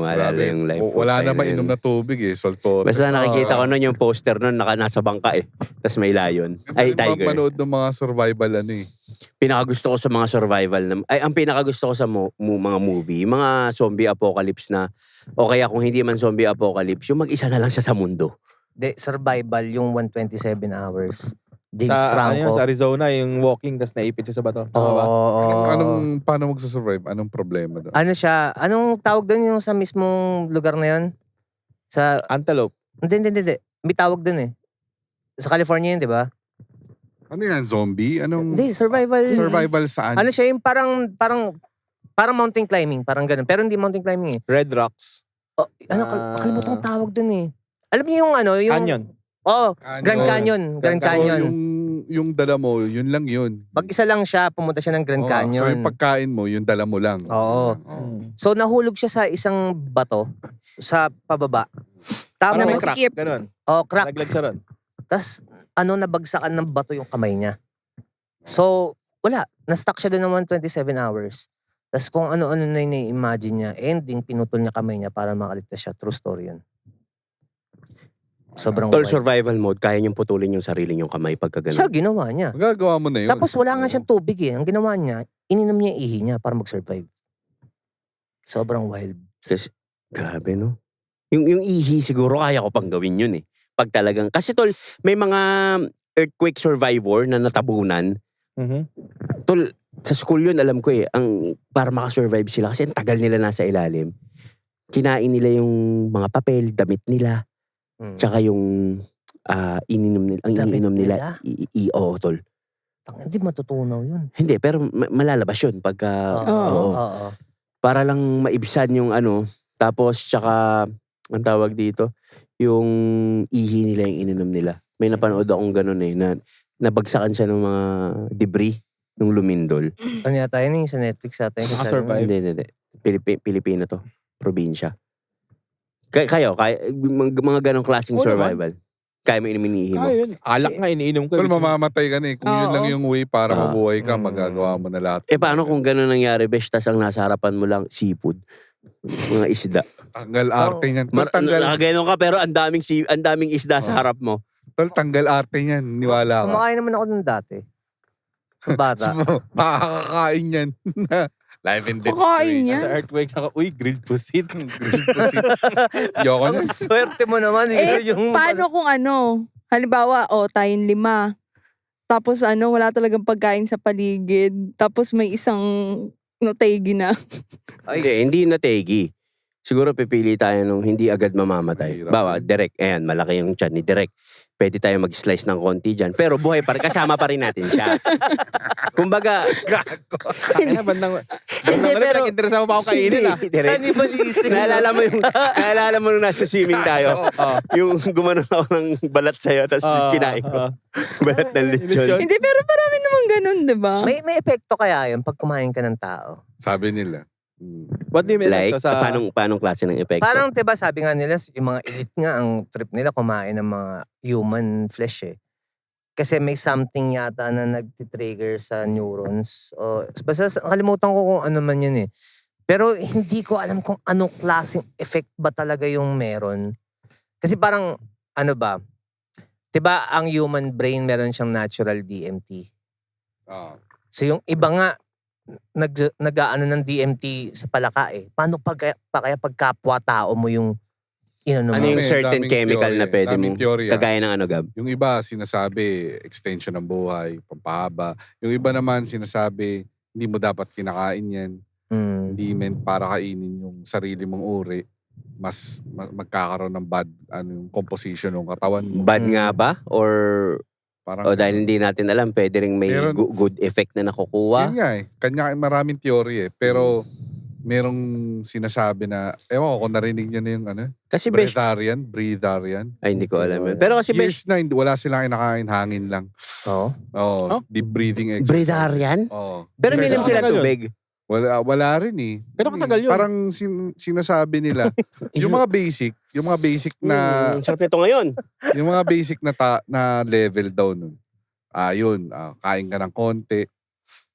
maalala Grabe. yung life. Wala of na Pi mainom yun. na tubig eh. Saltore. Basta nakikita ko nun yung poster nun, nasa bangka eh. Tapos may lion. Ay, tiger. Manood ng mga survival eh. Pinakagusto ko sa mga survival ang pinakagusto ko sa mga movie, yung mga zombie apocalypse na, o kaya kung hindi man zombie apocalypse, yung mag-isa na lang siya sa mundo. De, survival yung 127 hours. James Sa, Franco. sa Arizona, yung walking, tas naipit siya sa bato. Tama ba? Oo. Paano magsasurvive? Anong problema doon? Ano siya? Anong tawag doon yung sa mismong lugar na yun? Sa... Antelope. Hindi. May tawag doon eh. Sa California yun, di ba? Ano yan? Zombie? Anong Hindi, survival. survival saan? Ano siya yung parang mountain climbing. Parang ganun. Pero hindi mountain climbing eh. Red Rocks. Kalimutan ko tawag doon eh. Alam niyo yung ano? Yung, Canyon. Oo. Canyon. Grand Canyon. Grand Canyon. Yung dala mo, yun lang yun. Pag-isa lang siya, pumunta siya ng Grand Oo, Canyon. So yung pagkain mo, yung dala mo lang. Oo. So nahulog siya sa isang bato sa pababa. Parang may Tapos, crack. skip. Ganun. crack. Naglag siya ron. Tapos nabagsakan ng bato yung kamay niya. So, wala. Na-stuck siya doon ng 127 hours. Tapos kung ano-ano na yung imagine niya, ending, pinutol niya kamay niya para makaligtas siya. True story yun. Sobrang Tol, wild. survival mode, kaya niyong putulin yung sarili niyong kamay pagka Siya, ganun. ginawa niya. Magagawa mo na yun. Tapos wala nga siyang tubig eh. Ang ginawa niya, ininom niya yung ihi niya para mag-survive. Sobrang wild. Kasi, grabe no? Yung ihi siguro kaya ko pang gawin yun eh. Pag talagang, kasi tol, may mga earthquake survivor na natabunan. Tol, sa school yun alam ko eh, para makasurvive sila kasi ang tagal nila nasa ilalim. Kinain nila yung mga papel, damit nila. Tsaka yung ininom nila, ang Damit iniinom nila, nila? oo, tol. Hindi matutunaw yun. Hindi, pero malalabas yun pagka, Oo. Oo. para lang maibsan yung tapos tsaka, ang tawag dito, yung ihi nila, yung ininom nila. May napanood akong ganun eh, na nabagsakan siya ng mga debris. nung lumindol. Ano yata yun yung sa Netflix yata yun. Nakasurvive. Hindi. Pilipino to. Probinsya. Kayo, mga ganong klaseng Oo survival. Kaya mo iniminihi mo. Kaya yun. Alak nga iniinom ko. Tol, mamamatay ka na eh. Kung yun Oo. lang yung way para Ah. mabuhay ka, magagawa mo na lahat. Paano kung gano'n nangyari, besh, tas ang nasa harapan mo lang seafood? Mga isda. Tanggal arte niyan. Tol, Nakaganon ka pero ang daming isda sa harap mo. tol, tanggal arte niyan. Niwala ka. Kumakain naman ako nung dati. Sa bata. Makakakain yan. Life and death. Kakain Sa yan. earthquake ako, uy, grilled pusit. Yoko Ang niya. swerte mo naman. Paano kung halimbawa, tayong 5. Tapos wala talagang pagkain sa paligid. Tapos may isang tegi na. Hindi na tegi. Siguro pipili tayo nung hindi agad mamamatay. Mahirap. Bawa, direct. Ayan, malaki yung tiyan ni direct. Pwede tayo mag-slice ng konti dyan. Pero buhay pa rin. Kasama pa rin natin siya. Kumbaga, Kaya bandang Hindi, pero- interesa mo pa ako kainin ah. direct. Cannibalism. Naalala mo nung nasa swimming tayo. Yung gumanon ako ng balat sa'yo, tapos kinain ko. Balat ng lechon. Hindi, pero marami naman ganun, di ba? May epekto kaya yun pag kumain ka ng tao? Sabi nila. What do you mean? Like, sa... paanong klase ng epekto? Parang, diba, sabi nga nila, yung mga elite nga, ang trip nila kumain ng mga human flesh eh. Kasi may something yata na nagtitrigger sa neurons. O, basta kalimutan ko kung ano man yun eh. Pero hindi ko alam kung anong klaseng effect ba talaga yung meron. Kasi parang, ano ba? Diba, ang human brain meron siyang natural DMT. Ah. So yung iba nga, nag-aano ng DMT sa palaka eh. Paano kaya pag kapwa-tao mo yung inano mo? Ano yung Dami, certain daming chemical teorya, na pwede daming mo? teorya. Kagaya ng Gab? Yung iba sinasabi extension ng buhay, pampahaba. Yung iba naman sinasabi hindi mo dapat kinakain yan. Hmm. Hindi meant para kainin yung sarili mong uri. Mas magkakaroon ng bad yung composition ng katawan mo. Bad nga ba? Or Parang dahil hindi natin alam, pwede ring may Meron. good effect na nakukuha? Yun nga eh. Kanya maraming teorya eh. Pero merong sinasabi na, ewan ko kung narinig niyo na yung Kasi besh, breatharian. ay hindi ko alam yun. Pero kasi besh, Years na wala silang kinakain, hangin lang. Oo. Oh, Oh? deep breathing exercise. breatharian? Oh. Pero Sir, minom saan sila tagal yun? tubig. Wala rin eh. Pero katagal yun. Parang sinasabi nila, yung mga basic na, Sarap nito ngayon. yung mga basic na level daw nun. Yun, kain ka ng konti.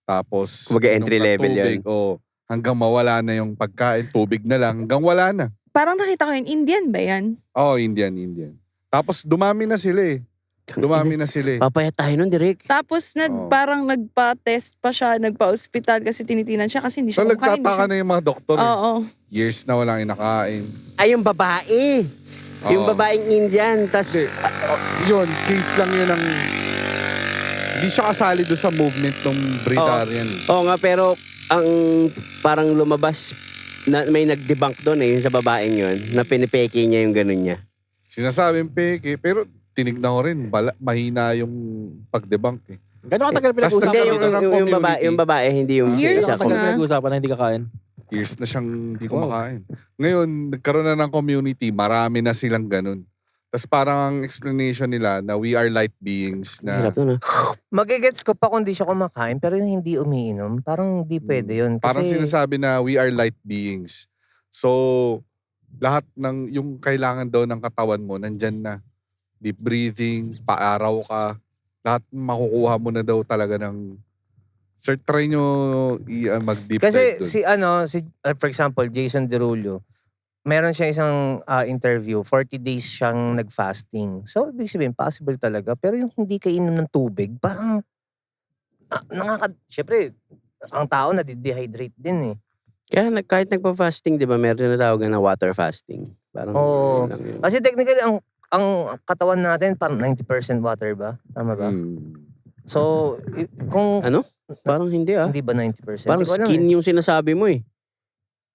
Tapos, Kumbaga inom entry ka level tubig, hanggang mawala na yung pagkain, tubig na lang, hanggang wala na. Parang nakita ko yun, Indian ba yan? Indian. Tapos dumami na sila eh. Papayat tayo nun, Direk. Tapos parang nagpa-test pa siya, nagpa-hospital kasi tinitinan siya kasi hindi So siya kumakain. nagtataka na yung mga doktor eh. Oo. Years na walang inakain. Ay, yung babae. Yung Oo. babaeng Indian. Tas, Hindi, yun, case lang yun ng... Hindi siya kasali doon sa movement ng breatharian. oo nga, pero ang parang lumabas, na may nag-debunk doon yung sa babaeng yun, na pinipeke niya yung ganun niya. Sinasabing peke, pero tinignan ko rin, mahina yung pag-debunk eh. Gano'ng katagal Hindi, pinag-uusapan nagkaroon ito? na ng community. yung babae, hindi yung Years isa. Gano'ng katagal na. pinag-uusapan na hindi kakain? Years na siyang hindi kumakain. Ngayon, nagkaroon na ng community, marami na silang ganun. Tapos parang ang explanation nila na we are light beings na Hirap nun, Magigets ko pa kung di siya kumakain pero yung hindi umiinom, parang hindi pwede yun. Kasi, parang sinasabi na we are light beings. So, lahat ng yung kailangan daw ng katawan mo, nandyan na. Deep breathing, paaraw ka. Lahat makukuha mo na daw talaga ng... Sir, try nyo mag-deep kasi dive dun. for example, Jason Derulo, meron siya isang interview, 40 days siyang nag-fasting. So, ibig sabihin, possible talaga. Pero yung hindi kainom ng tubig, parang, syempre, ang tao nadidehydrate din eh. Kaya kahit nagpa-fasting, di ba, meron na tawag na water fasting. Parang, Oo. yun lang yun. Kasi technically, ang katawan natin, parang 90% water ba? Tama ba? So, kung Ano? Parang hindi hindi ba 90%? Parang Hindi ko alam skin eh. yung sinasabi mo eh.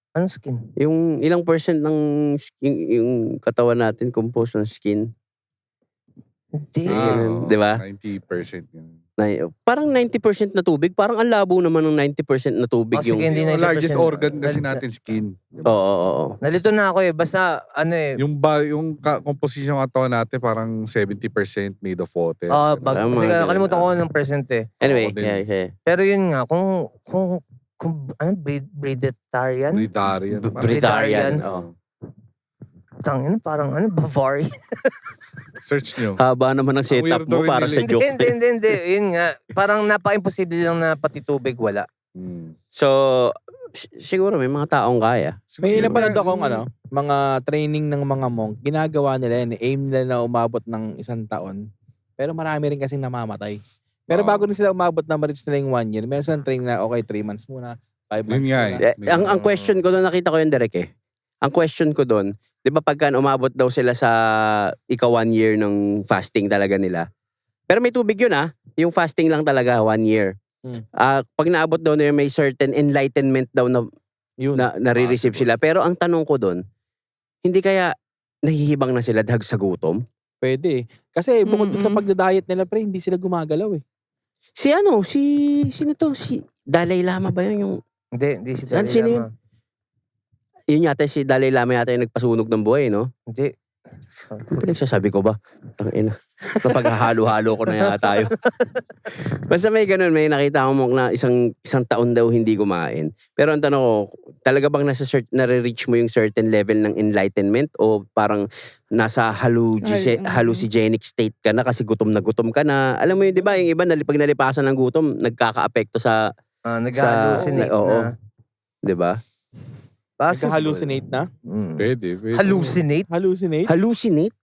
Anong skin? Yung ilang percent ng skin, yung katawan natin composed ng skin. Hindi. ganun, di ba? 90% yun. Parang 90% na tubig. Parang ang labo naman ng 90% na tubig. Sige, hindi Yung 90%. largest organ kasi natin, skin. Oo. Nalito na ako basta Yung composition ng katawan natin parang 70% made of water. Tama, kasi ganun. kalimutan ko ng percent eh. Anyway, Ako din. yeah. Pero yun nga, kung breatharian? Breatharian. Britarian. Parang Bavarian? Search nyo. Haba naman ang setup weirdo mo rin para nila sa joke. Hindi. Yun nga, parang napaka-imposible lang na pati tubig wala. So, siguro may mga taong kaya. May napanood akong mga training ng mga monk. Ginagawa nila yan. Aim nila na umabot ng 1 taon. Pero marami rin kasing namamatay. Pero bago din sila umabot na ma-reach nila yung 1 year, meron silang training na 3 months muna, 5 months Yun nga muna. Ang question ko doon, nakita ko yung Derek eh. Ang question ko doon, di ba pagka umabot daw sila sa 1 year ng fasting talaga nila. Pero may tubig yun yung fasting lang talaga 1 year. Pag naabot daw na yun, may certain enlightenment daw na nare-receive sila. Pero ang tanong ko doon, hindi kaya nahihibang na sila dahil sa gutom? Pwede. Kasi bukod dun sa pagda-diet nila, pre, hindi sila gumagalaw eh. Sino to? Si Dalai Lama ba yun? Yung, Hindi si Sino Dalai yun? Lama. yun yata si Dalai Lama yata yung nagpasunog ng buhay, no? Hindi. Ano pinagsasabi ko ba? Tangina. Napaghahalo-halo ko na yata yun. Basta may ganun, may nakita ko na isang taon daw hindi kumain. Pero ang tanong ko, talaga bang nare-reach mo yung certain level ng enlightenment o parang nasa hallucinogenic state ka na kasi gutom ka na? Alam mo yun, di ba? Yung iba, pag nalipasan ng gutom, nagkaka-apekto sa... Nag-hallucinate oo. na. Di ba? Nagka-hallucinate na? Pwede. Hallucinate? Hallucinate?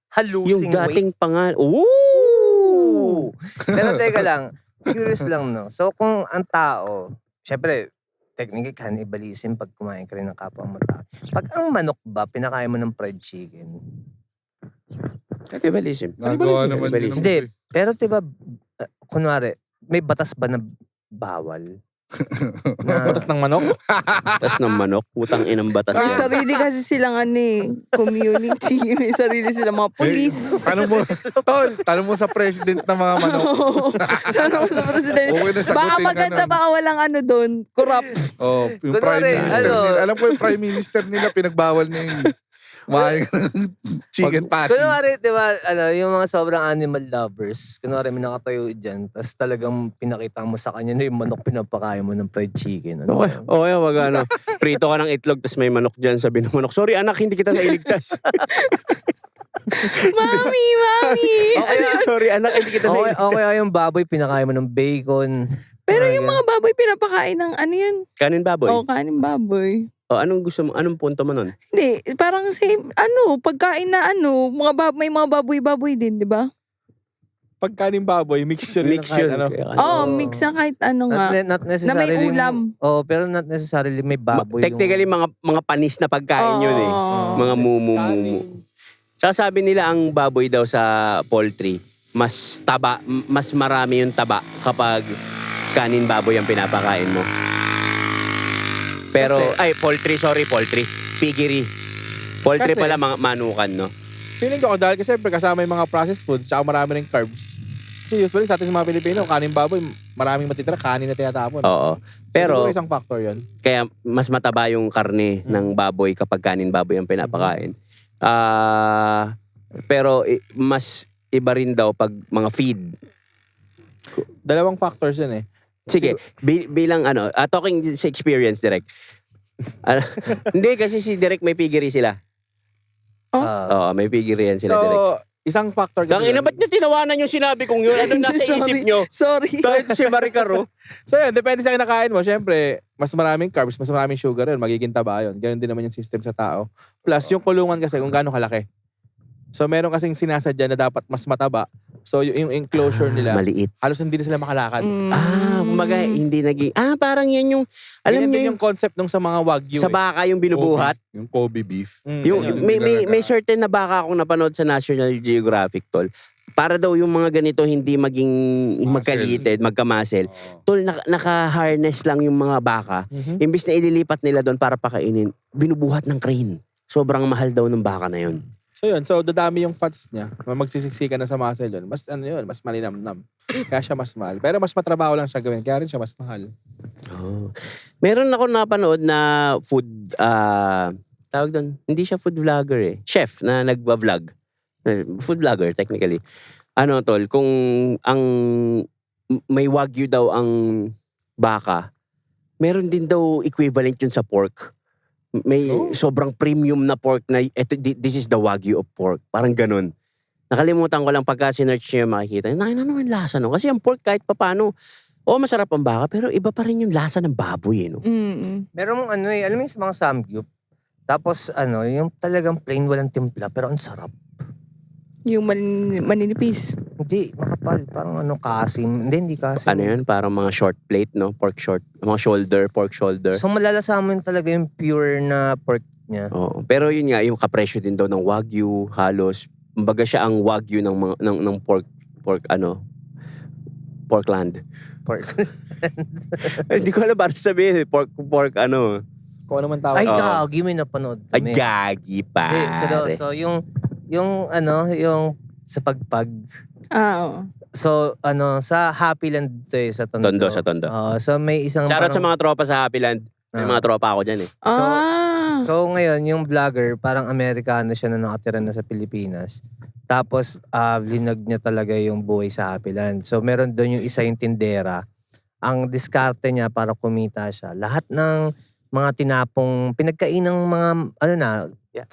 Yung dating pangal... Ooh! Pero teka lang, curious lang no. So kung ang tao, syempre, technically cannibalism pag kumain ka rin ng kapwa mo tao. Pag ang manok ba, pinakain mo ng fried chicken? Cannibalism. Nagawa naman yun. Hindi. Pero diba, kunwari, may batas ba na bawal? Batas ng manok? Batas ng manok. Putang inang batas May yan. sarili kasi silang community. May sarili silang mga police. Tanong mo sa president ng mga manok. Tanong sa presidente. Okay na sagutin Baka ka maganda, na. baka walang doon. Corrupt. Yung Kunwari, prime minister ano? nila. Alam ko yung prime minister nila, pinagbawal na yung kumain ng chicken patty. Kunwari, di ba, yung mga sobrang animal lovers, kunwari may nakatayo dyan, tapos talagang pinakita mo sa kanya na yung manok pinapakain mo ng fried chicken. Okay, wag prito ka ng itlog tapos may manok dyan. Sabi ng manok, sorry anak, hindi kita nailigtas. Mami! Sorry anak, hindi kita nailigtas. Okay, yung baboy, pinakain mo ng bacon. Pero yung mga baboy pinapakain ng ano yun? Kanin baboy. Kanin baboy. Anong gusto mo? Anong punto mo nun? Hindi, parang pagkain na may mga baboy-baboy din, di ba? Pagkanin baboy, mixture Mix yun. Mix na kahit ano nga. Not Na necessarily. may ulam. Pero not necessarily may baboy. Technically, mga panis na pagkain yun eh. Mga mumu. Saka sabi nila ang baboy daw sa poultry, mas marami yung taba kapag kanin baboy ang pinapakain mo. Pero, poultry. Piggery. Poultry Kasi- pala mga manukan, no? Feeling ko dahil kasi siyempre kasama yung mga processed foods tsaka marami ring carbs. Kasi usually sa atin sa mga Pilipino, kanin baboy, maraming matitira, kanin na tinatapon. Oo. Pero, Siguro isang factor yun. kaya mas mataba yung karne ng baboy kapag kanin baboy ang pinapakain. Pero mas iba rin daw pag mga feed. Dalawang factors yun eh. Sige, bilang talking sa experience, Direk. Hindi, kasi si Direk may piggery sila. Oo, may piggery yan sila, Direk. So, isang factor kasi Ina, ba't niyo tinawanan yung sinabi kong yun? Anong nasa isip nyo? Sorry. Dahil si Maricaro. So yun, depende sa kinakain mo. Siyempre, mas maraming carbs, mas maraming sugar yun. Magiging taba yun. Ganun din naman yung system sa tao. Plus, yung kulungan kasi kung gaano kalaki. So meron kasing sinasadya na dapat mas mataba. So yung enclosure nila, Maliit. halos hindi na sila makalakad. Kumaga, hindi naging... Parang yan yung... Alam Ganyan niyo din yung... yung concept nung sa mga wagyu. Sa baka yung binubuhat. Yung Kobe beef. Yung, may certain na baka akong napanood sa National Geographic, tol. Para daw yung mga ganito hindi maging magkaliited, magkamuscle. Tol, naka-harness lang yung mga baka. Imbis na ililipat nila doon para pakainin, binubuhat ng crane. Sobrang mahal daw ng baka na yun. So yun, so dadami yung fats niya. Magsisiksikan na sa muscle yun. Mas mas malinamnam. Kaya siya mas mahal. Pero mas matrabaho lang siya gawin. Kaya rin siya mas mahal. Oh. Meron ako napanood na food, tawag doon, hindi siya food vlogger eh. Chef na nagba-vlog. Food vlogger, technically. Ano tol, kung ang may wagyu daw ang baka, meron din daw equivalent yun sa pork. May sobrang premium na pork na, this is the wagyu of pork. Parang ganun. Nakalimutan ko lang pagka sinerch niyo makikita. Ano naman lasa no? Kasi ang pork kahit papano, masarap ang baka, pero iba pa rin yung lasa ng baboy eh, no? Merong alam mo yung sa mga samgyup. Tapos yung talagang plain walang timpla pero ang sarap. Yung maninipis. Hindi, makapal. Parang kasim. Hindi kasim. Ano yun? Parang mga short plate, no? Pork short. Mga pork shoulder. So malalasama mo talaga yung pure na pork niya. Oo. Pero yun nga, yung kapresyo din daw ng wagyu, halos. Kumbaga siya ang wagyu ng porkland. Pork. Hindi ko alam paano sabihin. Pork Kung ano man tawag. Ay, Oo. gagi, may napanood Ay, kami. gagi pare. So yung sa pagpag. Oo. So, sa Happy Land to sa Tondo. Sa Tondo. So may isang Shoutout sa mga tropa sa Happy Land. May mga tropa ako dyan eh. So ngayon, yung vlogger, parang Amerikano siya na nakatira na sa Pilipinas. Tapos, linag niya talaga yung buhay sa Happy Land. So meron doon yung isa yung tindera. Ang diskarte niya para kumita siya. Lahat ng mga tinapong, pinagkainang mga,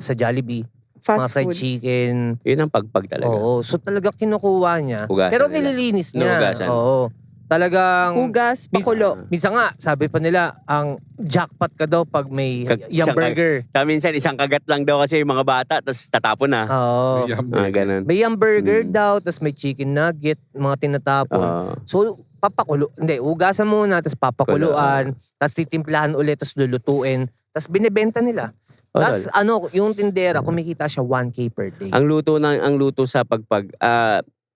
sa Jollibee. Mga Fast fried food. chicken. Yun ang pagpag talaga. Oo. So talaga kinukuha niya. Hugasan Pero nila. nililinis niya. Hinuhugasan. Oo. Talagang... Hugas, pakulo. Minsan nga, sabi pa nila, ang jackpot ka daw pag may Isang burger. Minsan isang kagat lang daw kasi yung mga bata, tapos tatapon na. Oo. Ganun. May burger daw, tapos may chicken nugget, mga tinatapon. So, papakulo. Hindi, hugasan muna, tapos papakuluan, tapos titimplahan ulit, tapos lulutuin, tapos binibenta nila. Tapos yung tindera, kumikita siya 1K per day. Ang luto sa pagpag,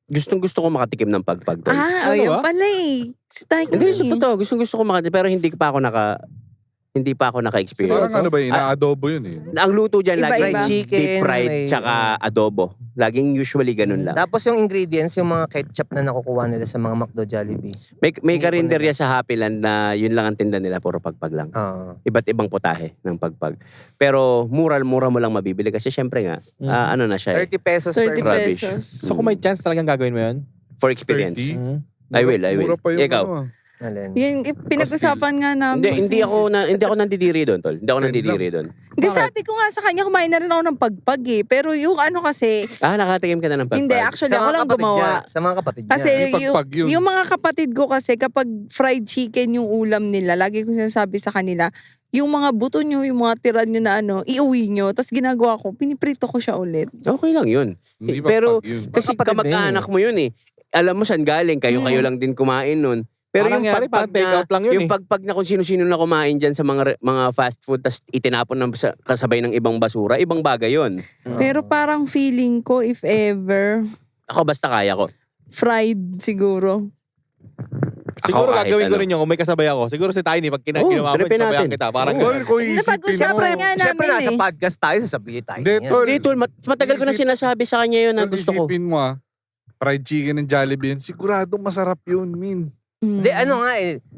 gustong-gusto ko makatikim ng pagpag. Tol. Yun pala eh. Si Taki. Hindi, totoo. Gustong-gusto ko makatikim, pero hindi pa ako naka-experience. Parang ina-adobo yun eh. Ang luto dyan, Iba-iba. lagi Fried chicken, deep fried, may- tsaka adobo. Laging usually ganun lang. Tapos yung ingredients, yung mga ketchup na nakukuha nila sa mga McDo, Jollibee. May karinderya sa Happy Land na yun lang ang tinda nila, puro pagpag lang. Oo. Iba't ibang putahe ng pagpag. Pero mura mo lang mabibili kasi syempre nga, ano na siya 30 pesos 30 per Rubbish. pesos. So kung may chance talagang gagawin mo yun? for experience. 30? I will. Mura pa yung Ikaw. Alin? Yan, pinag-usapan nga namin. Hindi ako nandidiri doon, tol. Hindi ako nandidiri doon. Hindi, sabi ko nga sa kanya, kumain na rin ako ng pagpag eh. Pero yung kasi, Nakatikim ka na ng pagpag. hindi, actually ako lang gumawa. Sa mga kapatid niya. Kasi Yung pagpag yun. yung mga kapatid ko kasi kapag fried chicken yung ulam nila, lagi ko sinasabi sa kanila, yung mga buto nyo, yung mga tira nyo na iuwi nyo. Tapos ginagawa ko, piniprito ko siya ulit. Okay lang yun. Hindi Pero pagpag yun. kasi Kapatid kamag-anak mo yun eh. Alam mo saan galing, kayo lang din kumain nun. Pero Parang yung yan, pagpag parang take out lang yun yung eh. pagpag na kung sino-sino na kumain dyan sa mga fast food tas itinapon ng kasabay ng ibang basura, ibang bagay yun. Pero parang feeling ko, if ever, Ako basta kaya ko. fried siguro. Siguro kahit gagawin ko ano. rin yun kung may kasabay ako. Siguro si Tiny, pag ginawa mo, tripin sabayan natin. kita. Parang Tol, kung isipin Napag-usapan mo. nga Siyempre namin nasa eh. podcast tayo, sasabihin tayo. Hindi, niyan. tol. Hindi, tol, matagal ko na sinasabi sa kanya yun na Tol, gusto ko. isipin mo fried chicken ng Jollibee yun, siguradong masarap yun, min. Hindi,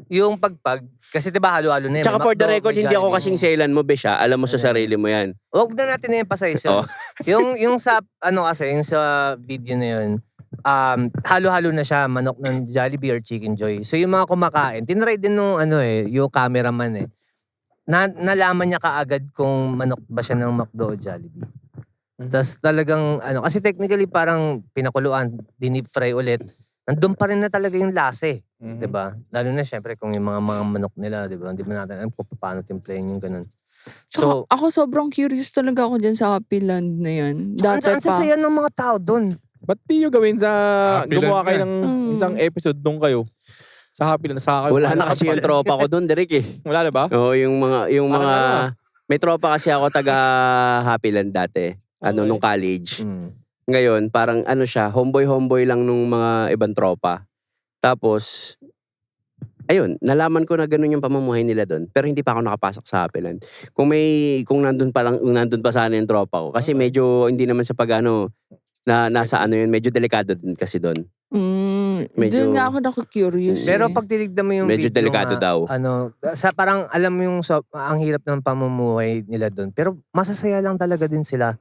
yung pagpag, kasi diba halo-halo na yun. Tsaka May for the McDo, record, may hindi ako Jollibee. kasing selan mo, Besha. Alam mo sa sarili mo yan. Huwag na natin na-emphasize yun. Oh. yung sa, yung sa video na yun, halo-halo na siya, manok ng Jollibee or Chicken Joy. So yung mga kumakain, tinry din nung yung cameraman nalaman niya kaagad kung manok ba siya ng McDo o Jollibee. Tapos talagang, kasi technically parang pinakuluan, dinip fry ulit. Nandun pa rin na talaga yung lasa eh. Diba? Lalo na syempre kung yung mga manok nila, diba? Hindi ba natin alam kung paano timplayin yung ganun. So, ako sobrang curious talaga ako dyan sa Happy Land na yan. Dati ang pa. sasaya ng mga tao dun. ba't di nyo gawin sa, Happy gumawa Land kayo ka. ng isang episode doon kayo? Sa Happy Land, sa kayo. Wala na kasi yung tropa ko doon, Derek eh. Wala na ba? Oo, yung Parang mga... ano May tropa kasi ako taga Happy Land dati. Nung college. Ngayon, parang homeboy lang nung mga ibang tropa. Tapos, ayun, nalaman ko na ganun yung pamumuhay nila doon. Pero hindi pa ako nakapasok sa Happyland. Kung nandun pa sana yung tropa ko. Kasi medyo, hindi naman sa pag-ano, nasa ano yun, medyo delikado din kasi doon. Medyo- Doon nga ako naku-curious. Pero pag tinignan mo yung Medyo video delikado nga, daw. parang alam mo yung ang hirap ng pamumuhay nila doon. Pero masasaya lang talaga din sila.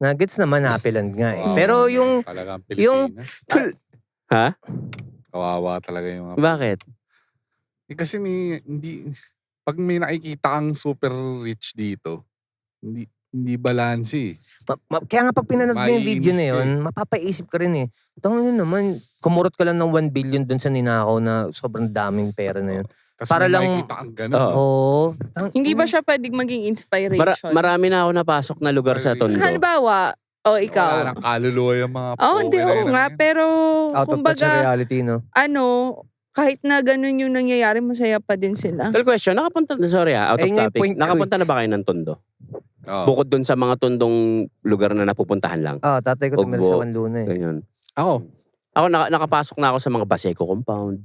Gets naman Happyland nga eh. Wow. Pero yung Talagang yung- Pilipinas. Ha? Kawawa talaga yung mga... Bakit? Kasi pag may nakikita kang super rich dito, hindi balanse. kaya nga pag pinanood mo yung video na Maiinis ka yun, mapapaisip ka rin eh. Tawag naman, kumurot ka lang ng 1 billion dun sa ninakaw na sobrang daming pera na yun. Tapos Para may lang- makikita kang ganun. Oo. Oo. Hindi ba siya pwedeng maging inspiration? Marami na ako napasok na lugar sa Tondo. Halimbawa, Wala ikaw. nang kaluluwa yung mga Hindi, pogi na oo yun, nga. ano yun. Pero, Out of touch sa kumbaga, reality, no? kahit na ganun yung nangyayari, masaya pa din sila. Tol, question, out of Ayun nga yung topic. point ko eh. Nakapunta na ba kayo ng Tondo? Oo. Bukod dun sa mga tondong lugar na napupuntahan lang. Tatay ko tumira sa Ugbo. Wanluna eh. Ganyan. Ako, Ako, nakapasok na ako sa mga Baseco compound,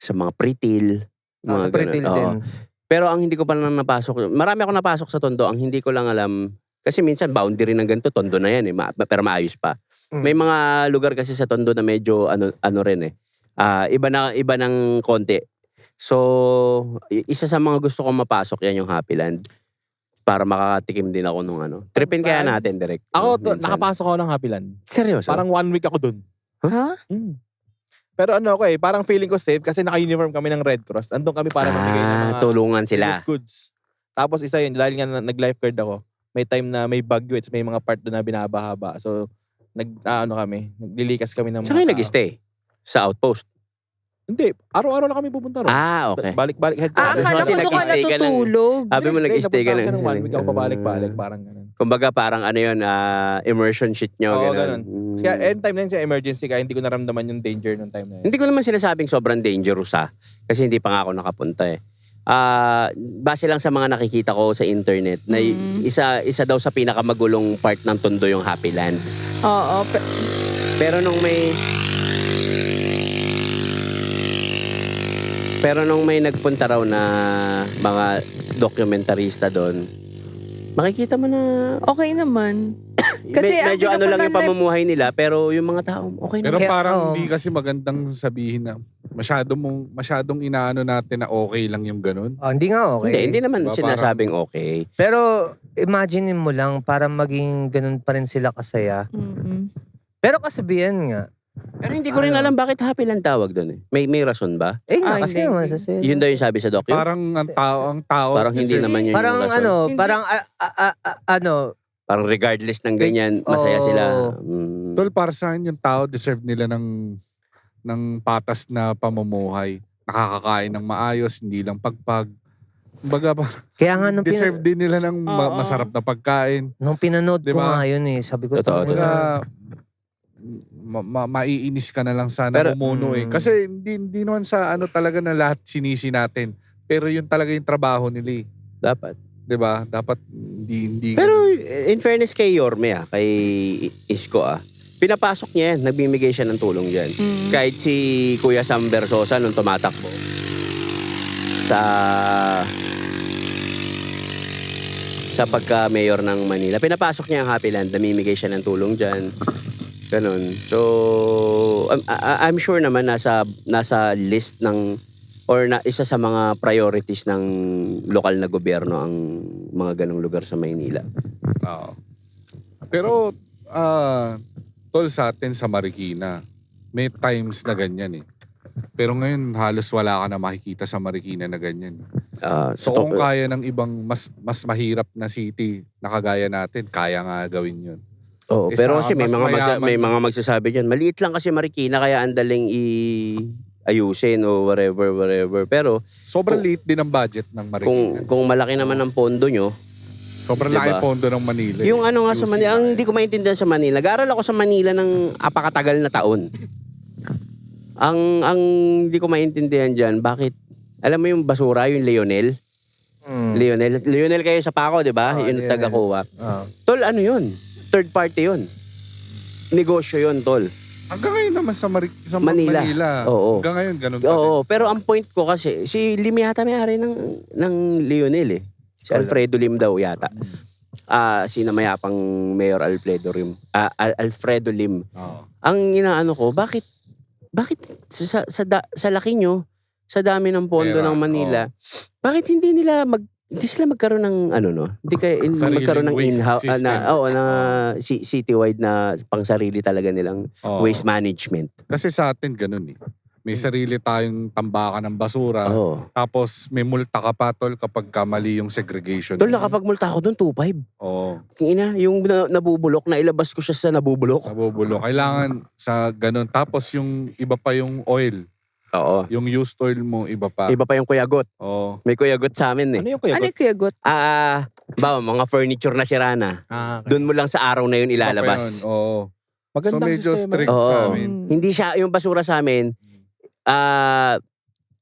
sa mga Pritil. Sa mga Pretil ganun. din. Oo. Pero ang hindi ko pa lang napasok, marami ako napasok sa Tondo, ang hindi ko lang alam, kasi minsan boundary ng ganito, Tondo na yan pero maayos pa. May mga lugar kasi sa Tondo na medyo ano rin iba ng konti. So, isa sa mga gusto kong mapasok yan yung Happyland. Para makakatikim din ako nung ano. Tripin kaya natin, direct. ako Minsan. nakapasok ako ng Happyland. Seryoso? Parang 1 week ako dun. Ha? Pero ano ako parang feeling ko safe kasi naka-uniform kami ng Red Cross. Andun kami para magbigay ng mga tulungan sila. relief goods. Tapos isa yun, dahil nga nag-lifeguard ako, may time na may bagyo, may mga part doon na binabahaba. So, naglilikas kami ng mga Saan kayo tao. nag-stay? Sa outpost? Hindi, araw-araw lang kami pupunta ron. Okay. Balik-balik head Akala Kasi ko doon ka nag-stay ka ng- natutulog. Sabi mo nag-stay ka ng ng 1 week ako pabalik-balik, parang ganun. Kumbaga parang ano yun, immersion shit nyo. Oo, ganun. ganun. Kaya anytime na yun sa emergency, kaya hindi ko naramdaman yung danger nung time na yun. Hindi ko naman sinasabing sobrang dangerous kasi hindi pa nga ako nakapunta eh. Base lang sa mga nakikita ko sa internet na isa daw sa pinakamagulong part ng Tondo yung Happyland. Oo. Pero nung may nagpunta raw na mga dokumentarista doon, makikita mo na Okay naman. Kasi ang medyo ano lang yung pinapanood- pamumuhay nila pero yung mga tao okay Pero na. parang oo. hindi kasi magandang sabihin na masyadong inaano natin na okay lang yung ganun. Hindi nga okay. Hindi naman Diba, sinasabing okay. Pero imagine mo lang para maging ganun pa rin sila kasaya. Mm-mm. Pero kasabihan nga. Pero hindi ko rin alam bakit Happyland tawag doon eh. May rason ba? Kasi hindi. naman sa sila. Yun daw yung sabi sa doc. Parang ang tao. Parang hindi deserve- naman yun Parang yung rason. Hindi. Parang regardless ng ganyan, masaya Oo. sila. Tol, para sa akin yung tao deserve nila ng patas na pamumuhay. Nakakakain ng maayos, hindi lang pagpag. Kumbaga, Kaya nga nung, deserve din nila ng Oo. masarap na pagkain. nung pinanood ko Diba? nga yun sabi ko, Totoo, Kumbaga, maiinis ka na lang sa Pero- namumuno eh. Kasi hindi naman sa ano talaga na lahat sinisi natin. Pero yun talaga yung trabaho nila eh. Dapat. 'Di ba? Dapat hindi Pero in fairness kay Yorme kay Isko pinapasok niya yan. Nagbibigay siya ng tulong dyan. Kahit si Kuya Sam Versosa nung tumatakbo sa pagka-mayor ng Manila. Pinapasok niya ang Happyland. Namimigay siya ng tulong dyan. Ganun. So, I'm sure naman nasa list ng or isa sa mga priorities ng lokal na gobyerno ang mga ganong lugar sa Maynila. Oo. Pero tol sa atin sa Marikina, may times na ganyan eh. Pero ngayon halos wala ka na makikita sa Marikina na ganyan. So kung kaya ng ibang mas mahirap na city na kagaya natin, kaya nga gawin yun. Oo, Isa, pero kasi mas mayaman. may mga magsasabi diyan, maliit lang kasi Marikina kaya andaling ayusin o whatever. Pero Sobrang liit din ang budget ng Marikina. kung malaki naman ang pondo nyo, Sobrang Diba? laki pondo ng Manila. yung ano nga sa QC Manila, ang nga. hindi ko maintindihan sa Manila, nag-aaral ako sa Manila ng apakatagal na taon. Ang hindi ko maintindihan diyan, bakit alam mo yung basura, yung Leonel? Leonel kayo sa Paco, 'di ba? Yung Leonel. taga-Kuwa. Tol, ano 'yun? Third party 'yun. Negosyo 'yun, tol. Hanggang ngayon naman sa Manila. Manila. Oo. Hanggang ngayon, ganun pa rin. Oo, pero ang point ko kasi, si Lim yata may-ari ng Lionel eh. Si Alfredo Lim daw yata. Sino mayapang Mayor Alfredo Lim. Alfredo Lim. Oo. Ang inaano ko, bakit sa laki nyo, sa dami ng pondo Pera, ng Manila, bakit hindi sila magkaroon ng hindi Sariling magkaroon ng waste in-house system. citywide na pangsarili talaga nilang Oo. waste management. Kasi sa atin, ganun eh. May sarili tayong tambakan ng basura. Oo. Tapos may multa ka pa, tol, kapag mali yung segregation. Tol, nakapagmulta ako doon, 2.5. Oo. Yung nabubulok, nailabas ko siya sa nabubulok. Nabubulo. Kailangan sa ganun. Tapos yung iba pa yung oil. Oo. Yung used oil mo, iba pa. Iba pa yung kuyagot. Oo. May kuyagot sa amin eh. Ano yung kuya? Ano yung Kuya Got? Mga furniture na sira na. Okay. Doon mo lang sa araw na yun Iba pa ilalabas. yun. Oo. So Magandang medyo sistema. strict Oo. sa amin. Hindi siya, yung basura sa amin,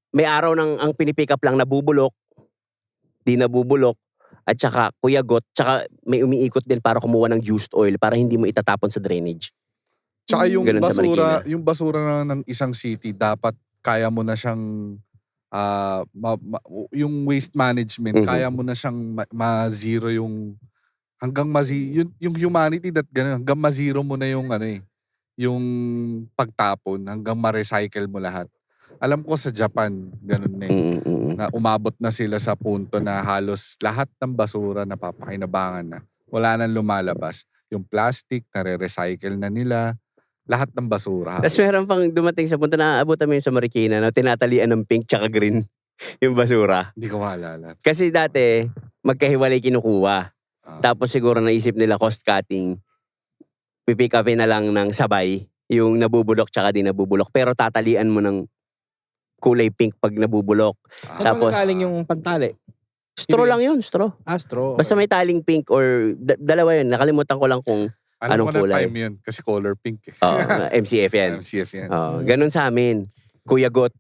may araw ang pinipick up lang nabubulok, di nabubulok, at saka kuyagot, tsaka may umiikot din para kumuha ng used oil para hindi mo itatapon sa drainage. Tsaka yung Ganun sa basura ng isang city, dapat kaya mo na siyang yung waste management, Mhm. kaya mo na siyang ma-zero yung hanggang yung humanity hanggang ma-zero mo na yung yung pagtapon hanggang ma-recycle mo lahat. Alam ko sa Japan, ganun na eh. Na umabot na sila sa punto na halos lahat ng basura na papakinabangan na. Wala nang lumalabas. Yung plastic, nare-recycle na nila. Lahat ng basura. Tapos meron pang dumating sa punto na aabutan mo yun sa Marikina na tinatalian ng pink tsaka green yung basura. Hindi ko maalala. Kasi dati, magkahiwalay kinukuha. Tapos siguro naisip nila cost cutting, pipick upin na lang ng sabay yung nabubulok tsaka di nabubulok. Pero tatalian mo ng kulay pink pag nabubulok. Saan Tapos, galing yung pantali? straw lang yun, straw. Astro. Basta may taling pink or dalawa yun. Nakalimutan ko lang kung Alam Anong ko na kulay? time yun. Kasi color pink eh. MCF yan. MCF yan. Ganun sa amin. Kuya Got.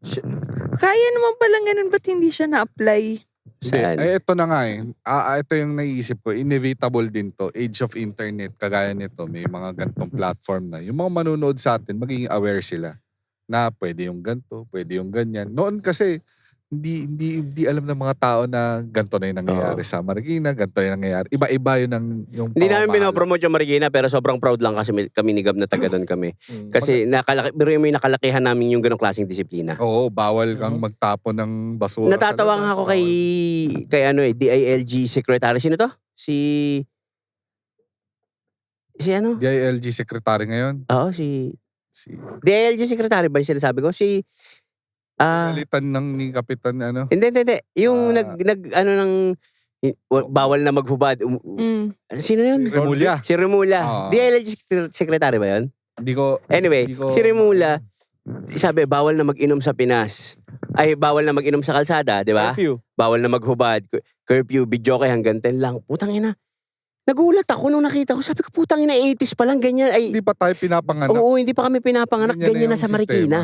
Kaya naman palang ganun, ba't hindi siya na-apply? Saan? Ito na nga eh. Ito yung naiisip ko. Inevitable din to. Age of internet. Kagaya nito. May mga gantong platform na. Yung mga manunood sa atin, magiging aware sila. Na pwede yung ganto, pwede yung ganyan. Noon kasi, hindi alam ng mga tao na ganto na yung nangyayari sa Marikina, ganto na yung nangyayari. Iba-iba yun yung Hindi namin pamamahala. pinopromote yung Marikina pero sobrang proud lang kasi kami ni Gab na taga doon kami. Kasi pero yung nakalakihan namin yung ganong klaseng disiplina. Oo, bawal kang magtapon ng basura. Natatawa sa labas. nga ako kay DILG secretary. Sino to? Si DILG secretary ngayon. Oo, si Si DILG secretary ba yung sinasabi ko? Si Palitan ni Kapitan Hindi. Yung Ah. bawal na maghubad. Sino yun? Remulla. Si Remulla. Ah. DILG secretary ba yun? Hindi ko Anyway, hindi ko- si Remulla, sabi, bawal na mag-inom sa Pinas. Ay, bawal na mag-inom sa kalsada, di ba? Curfew. Bawal na maghubad. Curfew, videoke, hanggang 10 lang. Putang ina. Nagulat ako nung nakita ko. Sabi ko, putang ina, 80s pa lang, ganyan. Ay, Hindi pa tayo pinapanganak. oo, hindi pa kami pinapanganak. Ganyan Ganyan na na sa yung Marikina.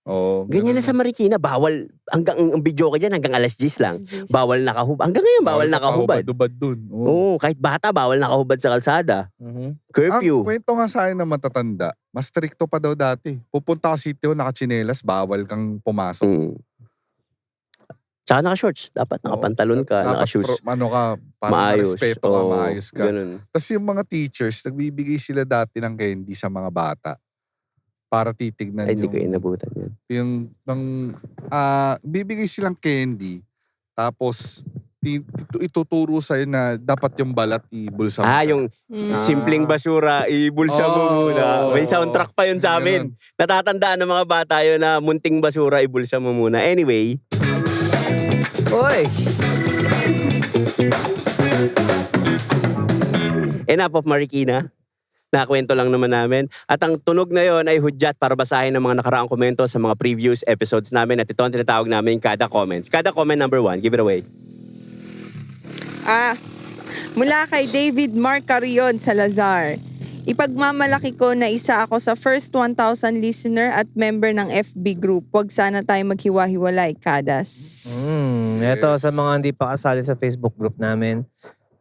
Oo. Ganyan na sa Marikina. Bawal, ang videoke dyan, hanggang alas 10 lang. Bawal nakahubad. Hanggang ngayon, bawal nakahubad. Dubad dun. Oo. Oo, kahit bata, bawal nakahubad sa kalsada. Curfew. Ang kwento nga sa akin na matatanda, mas stricto pa daw dati. Pupunta ka City Hall, nakachinelas, bawal kang pumasok. Mm. Tsaka naka-shorts. Dapat nakapantalon ka, Dapat naka-shoes. para Maayos. respeto ka, Oo, maayos ka. Ganun. Tapos yung mga teachers, nagbibigay sila dati ng candy sa mga bata. Para titignan Ay, hindi ko inabutan yun. bibigay silang candy. Tapos, ituturo sa'yo na dapat yung balat ibulsa mo. Yung simpleng basura, ibulsa mo Oo. muna. May soundtrack pa yun sa amin. Natatandaan ng mga bata yun na munting basura, ibulsa mo muna. Anyway, Oy! enough of Marikina. Nakakwento lang naman namin. At ang tunog na yon ay hudyat para basahin ng mga nakaraang komento sa mga previous episodes namin. At ito ang tinatawag namin kada comments. Kada comment number 1, give it away. Mula kay David Mark Carrion Salazar. Ipagmamalaki ko na isa ako sa first 1,000 listener at member ng FB group. Huwag sana tayo maghiwa-hiwalay, Kadas. Ito sa mga hindi pa kasali sa Facebook group namin.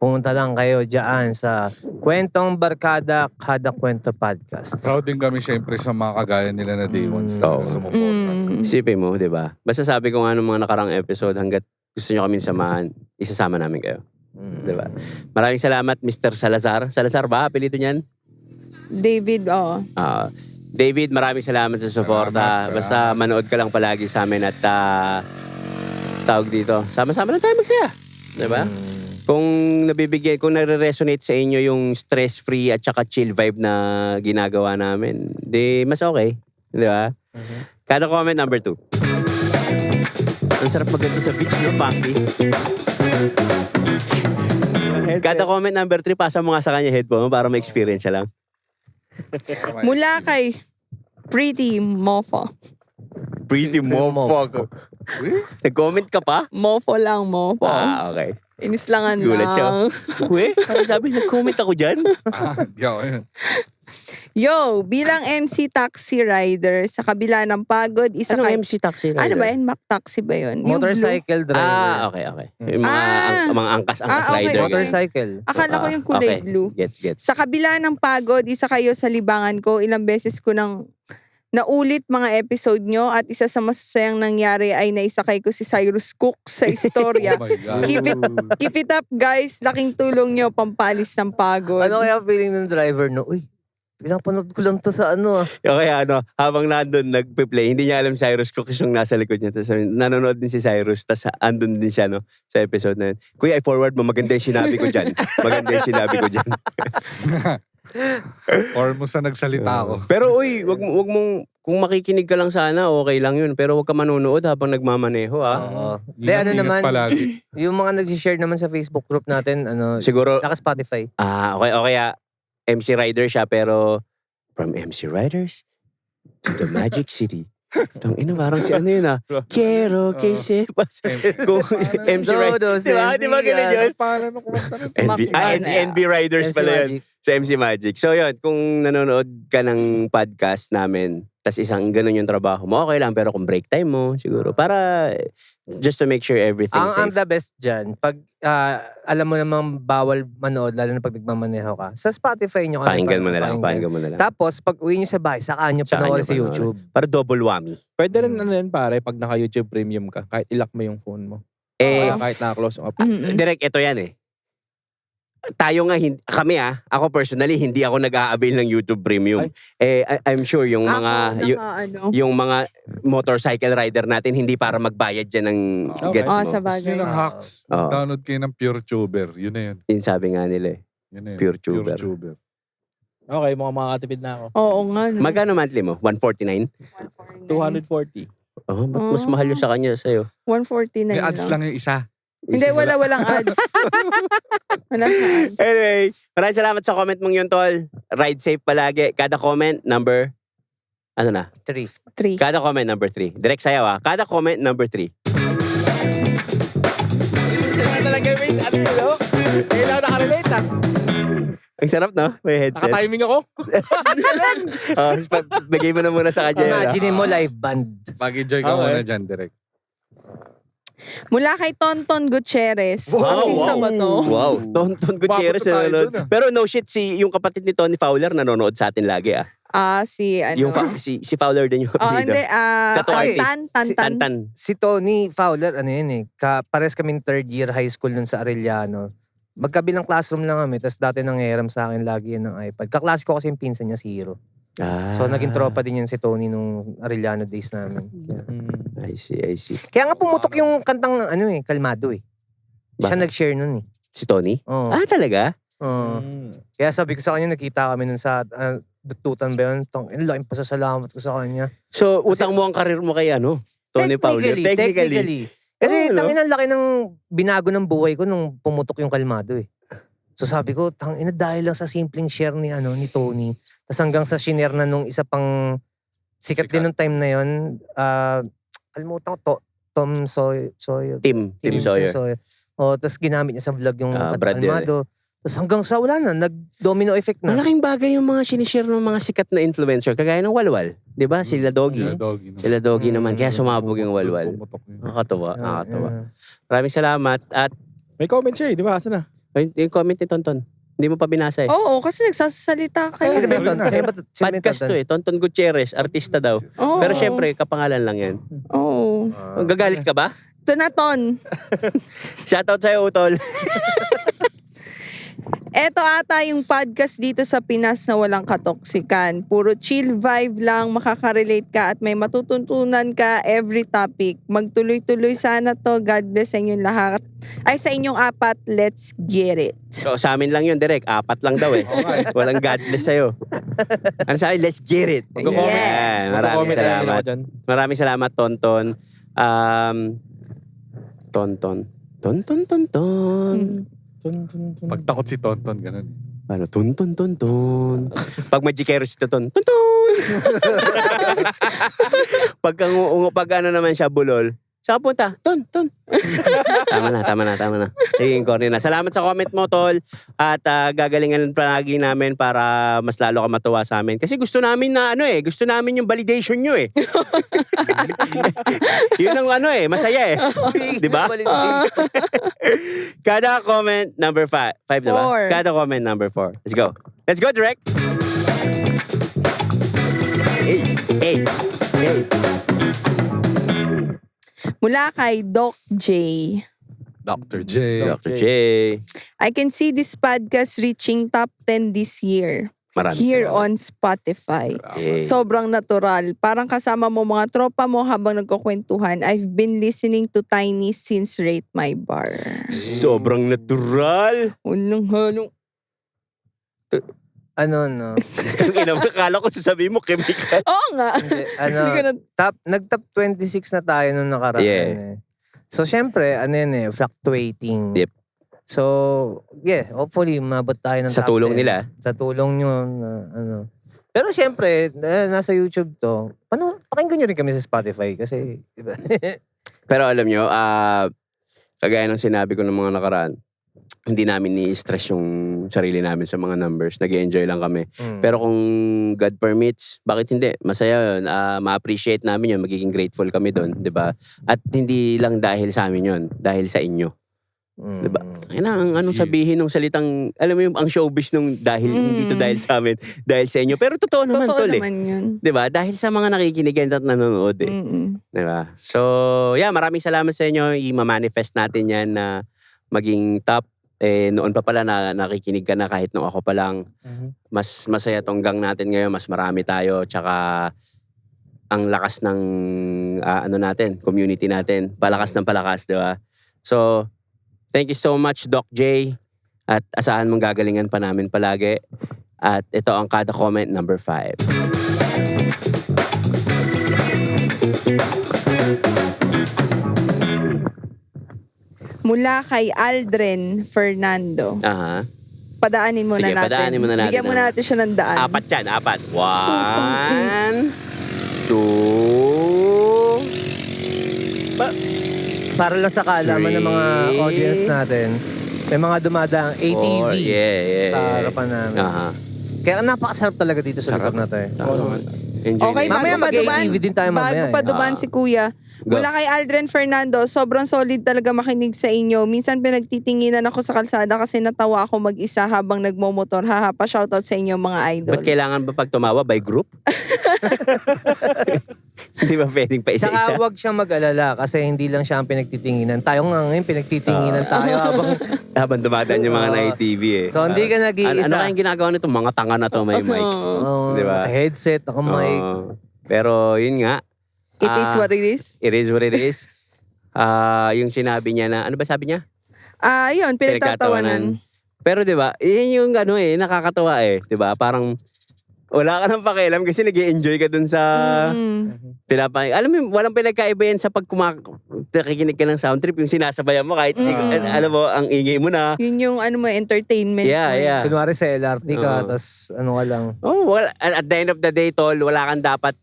pumunta lang kayo dyan sa Kwentong Barkada, Kada Kwento Podcast. Proud din kami syempre sa mga kagaya nila na day ones na Oo. sumuporta. Isipin mo, di ba? Basta sabi ko nga nung mga nakarang episode, hanggat gusto nyo kami samahan, isasama namin kayo. Di ba? Maraming salamat, Mr. Salazar. Salazar ba? Apelyido niyan? David, David, maraming salamat sa suporta. Salamat. Basta manood ka lang palagi sa amin at tawag dito. Sama-sama lang tayo magsaya. Di ba? Kung kung nare-resonate sa inyo yung stress-free at saka chill vibe na ginagawa namin, di mas okay. Di ba? Kada comment number 2. Ang sarap maganda sa beach, no? Funky. Kada comment number 3, pasa mo nga sa kanya headphone para ma-experience siya lang. mula kay Pretty Mofo. Pretty mofo. Nag-comment ka pa? Mofo lang, Mofo. Okay. Inislangan lang. Gulat siya. Uwe, sabi, nag-comment ako dyan. Di ako yun. Yo, bilang MC taxi rider, sa kabila ng pagod, isa Anong kay... MC taxi rider? Ano ba yun? Mac taxi ba yun? Yung blue. Motorcycle driver. Okay. Yung mga angkas-angkas okay, rider. okay. Motorcycle. Akala ko yung kulay Okay. blue. Gets. Sa kabila ng pagod, isa kayo sa libangan ko. Ilang beses ko nang naulit mga episode nyo at isa sa masasayang nangyari ay naisakay ko si Cyrus Cook sa istorya. Oh my God. Keep it up guys. Laking tulong nyo pampalis ng pagod. Ano kaya feeling ng driver no? Uy, pinapanood ko lang to sa ano ah. Okay, habang nandun nagpe-play, hindi niya alam Cyrus Cook yung nasa likod niya. Tapos nanonood din si Cyrus, tapos andun din siya sa episode na yun. Kuya, i-forward mo, maganda yung sinabi ko dyan. Or mo sa nagsalita ako. Pero uy, wag mong, kung makikinig ka lang sana, okay lang yun. Pero wag ka manonood habang nagmamaneho, Oo. Yun Di ang ano ingat naman, palagi. yung mga nag-share naman sa Facebook group natin, Siguro, naka-Spotify. okay, MC Rider siya, pero from MC Riders to the Magic City. Tang ina, parang si ano yun Quiero que sepas. Kung MC Riders. Di ba ganun yun? Paano na kumanta nun? NB Riders MC pala yun. Magic. Sa MC Magic. So yun, kung nanonood ka ng podcast namin, tas isang ganun yung trabaho mo, okay lang. Pero kung break time mo, siguro. Para just to make sure everything's Ang safe. the best dyan, pag alam mo namang bawal manood, lalo na pag nagmamaneho ka, sa Spotify nyo. Pakinggan mo na lang. Tapos, pag uwi nyo sa bahay, saka nyo Saka panoorin nyo sa panoorin. YouTube. Para double whammy. Pwede rin ano yun pare, pag naka-YouTube Premium ka, kahit ilock mo yung phone mo. Kahit naka-close yung app. Direct, ito yan tayo nga, kami ako personally, hindi ako nag-a-avail ng YouTube Premium. I'm sure yung mga, yung mga motorcycle rider natin, hindi para magbayad dyan ng gets mo. sa Gusto bagay. nyo ng hacks, Oo. download kayo ng Pure Tuber. Yun na yun. Yun sabi nga nila Yun na yun. Pure Tuber. Tuber. Okay, mukhang makakatipid na ako. Oo nga. No? Magkano monthly mo? 149? 240. Oh, mas mahal yun sa kanya sa'yo. 149 May ads lang yung isa. Hindi, walang ads. Walang ads. Anyway, maraming salamat sa comment mong yun, tol. Ride safe palagi. Kada comment, number, 3. Kada comment, number 3. Direct sayaw Kada comment, number 3. Talaga may ano yun, no? Ngayon ako nakarelate Ang sarap, no? May headset. Naka-timing ako. Bigay mo na muna sa kanya. Imagine mo live band. Mag-enjoy ka muna dyan, direct. Mula kay Tonton Gutierrez. Artista ba to? Wow. Tonton Gutierrez Bakit tayo nanonood. dun, Pero no shit, yung kapatid ni Tony Fowler nanonood sa atin lagi Si ano? Yung si Fowler din yung apelido. Hindi. Tattoo artist. Tantan. Tantan. Si Tony Fowler, ano yun pares kami third year high school nun sa Arellano. Magkabilang classroom lang kami, tapos dati nangyaram sa akin lagi yan ng iPad. Kaklase ko kasi yung pinsan niya, si Hiro. So naging tropa din yan si Tony nung Arellano days namin. I see. Kaya nga pumutok yung kantang Kalmado Siya Bakit? nag-share nun Si Tony? Oo. Talaga? Oo. Kaya sabi ko sa kanya, nakita kami nun sa Dututan ba yun? Laking pasasalamat ko sa kanya. So, utang mo ang karir mo kay Tony Fowler. Technically. Kasi Oo, no? tangina laki ng binago ng buhay ko nung pumutok yung Kalmado So sabi ko, tangina dahil lang sa simpleng share ni Tony. Tapos hanggang sa shinare na nung isa pang sikat din nung time na yun. Kalimutan ko, Tom Sawyer. Tim Sawyer. Tapos ginamit niya sa vlog yung Brad Kalmado. Tapos hanggang sa wala na, nag-domino effect na. Malaking bagay yung mga sinishare ng mga sikat na influencer. Kagaya ng Walwal. Di ba? Sila Doggy. Sila Doggy naman. Kaya sumabog yung Walwal. Nakakatawa. Maraming salamat. At May comment siya di ba? Asa na? Yung comment ni Tonton. Hindi mo pa binasa eh. Oo, kasi nagsasalita ka. Sino ba eh. yun? Sino ba yung Podcast to eh. Tonton Gutierrez, artista daw. Oo. Pero syempre, kapangalan lang yan. Oo. Gagalit ka ba? Ito na, Ton. Shoutout sa'yo, Utol. Eto ata yung podcast dito sa Pinas na walang katoksikan. Puro chill vibe lang, makaka-relate ka at may matututunan ka every topic. Magtuloy-tuloy sana to. God bless sa inyong lahat. Ay, sa inyong apat, let's get it. So, sa amin lang yun, Direk. 4 lang daw eh. Walang God bless sa'yo. Ano sa akin? Let's get it. Magko-comment. Yan. Maraming Magko-comment tayo salamat. ako dyan. Maraming salamat, Tonton. Tonton. Pagtakot si Tonton, ganun. Ano? Tonton. Pag may jikero si Tonton. Tonton! pag ano naman siya, bulol. Saan ka punta? Ton. Tama na. Hingin corny na. Salamat sa comment mo, Tol. At gagalingan palagi namin para mas lalo ka matuwa sa amin. Kasi gusto namin na gusto namin yung validation nyo eh. Yun ang masaya eh. Di ba? Kada comment number 5. 5 na ba? 4. Kada comment number 4. Let's go. Let's go, direct. Hey. Mula kay Doc J. Dr. J. Dr. J. I can see this podcast reaching top 10 this year. Maraming Here salamat. on Spotify. Yeah. Sobrang natural. Parang kasama mo mga tropa mo habang nagkukwentuhan. I've been listening to Tiny since Rate My Bar. Sobrang natural. Unang halong. Ano, no? Akala ko sasabihin mo chemical. Oo nga. Hindi, Hindi ko na... nag-top 26 na tayo nung nakaraan. Yeah. Eh. So, syempre, fluctuating. Yep. So, hopefully, mabot tayo ng Sa top tulong 10. nila. Sa tulong nyo, Pero syempre, nasa YouTube to. Pakinggan nyo rin kami sa Spotify kasi, diba? Pero alam nyo, kagaya ng sinabi ko ng mga nakaraan, hindi namin ni-stress yung sarili namin sa mga numbers. Nag-enjoy lang kami. Pero kung God permits, bakit hindi? Masaya yun. Ma-appreciate namin yun. Magiging grateful kami doon, di ba? At hindi lang dahil sa amin yun. Dahil sa inyo. Di ba? Ang anong sabihin ng salitang, alam mo yung ang showbiz nung dahil, hindi to dahil sa amin, dahil sa inyo. Pero totoo naman, Totoo tol eh. naman yun. Di ba? Dahil sa mga nakikinig at nanonood eh. Di ba? So, maraming salamat sa inyo. I-manifest natin yan na maging top. Noon pa pala na nakikinig ka na kahit nung ako pa lang. Mas masaya tong gang natin ngayon. Mas marami tayo. Tsaka ang lakas ng natin, community natin. Palakas ng palakas, di ba? So, thank you so much, Doc J. At asahan mong gagalingan pa namin palagi. At ito ang kada comment number 5. Mula kay Aldren Fernando. Aha. Padaanin muna Sige, natin. padaanin muna natin. Bigyan muna natin siya ng daan. 4 yan, 4. 1, 2, Para lang sa kaalaman ng mga Three. audience natin, may mga dumadaang ATV 4. Yeah. sa harapan namin. Aha. Kaya napakasarap talaga dito sa lugar na to eh. Enjoy Okay, na. Mamaya bago pa dumaan, mag-ATV din tayo mamaya bago pa eh. dumaan si Kuya. Go. Mula kay Aldren Fernando, sobrang solid talaga makinig sa inyo. Minsan pinagtitinginan ako sa kalsada kasi natawa ako mag-isa habang nagmomotor. Haha, pa-shoutout sa inyo mga idol. Ba't kailangan ba pag tumawa by group? Hindi ba pwedeng pa Saka isa-isa? huwag siyang mag-alala kasi hindi lang siya ang pinagtitinginan. Tayo nga ngayon pinagtitinginan tayo habang Habang dumadaan yung mga na-TV eh. So, hindi ka nag-iisa. Ano kayang ginagawa nito? Mga tanga na to may mic. Di ba? headset, mic. Pero yun nga. It is what it is. It is what it is. Yung sinabi niya na, ano ba sabi niya? Yun, pinagtatawanan. Pero 'di ba? Yun yung nakakatawa eh, 'di ba? Parang wala ka nang pakialam kasi nag-i-enjoy ka dun sa alam mo, walang pinagkaiba yan sa pag nakikinig ka ng sound trip, yung sinasabayan mo kahit alam mo, ang ingay mo na. Yun yung entertainment. Yeah. Kunwari sa LRT ka, tas ka lang. Oh, well, at the end of the day, tol, wala kang dapat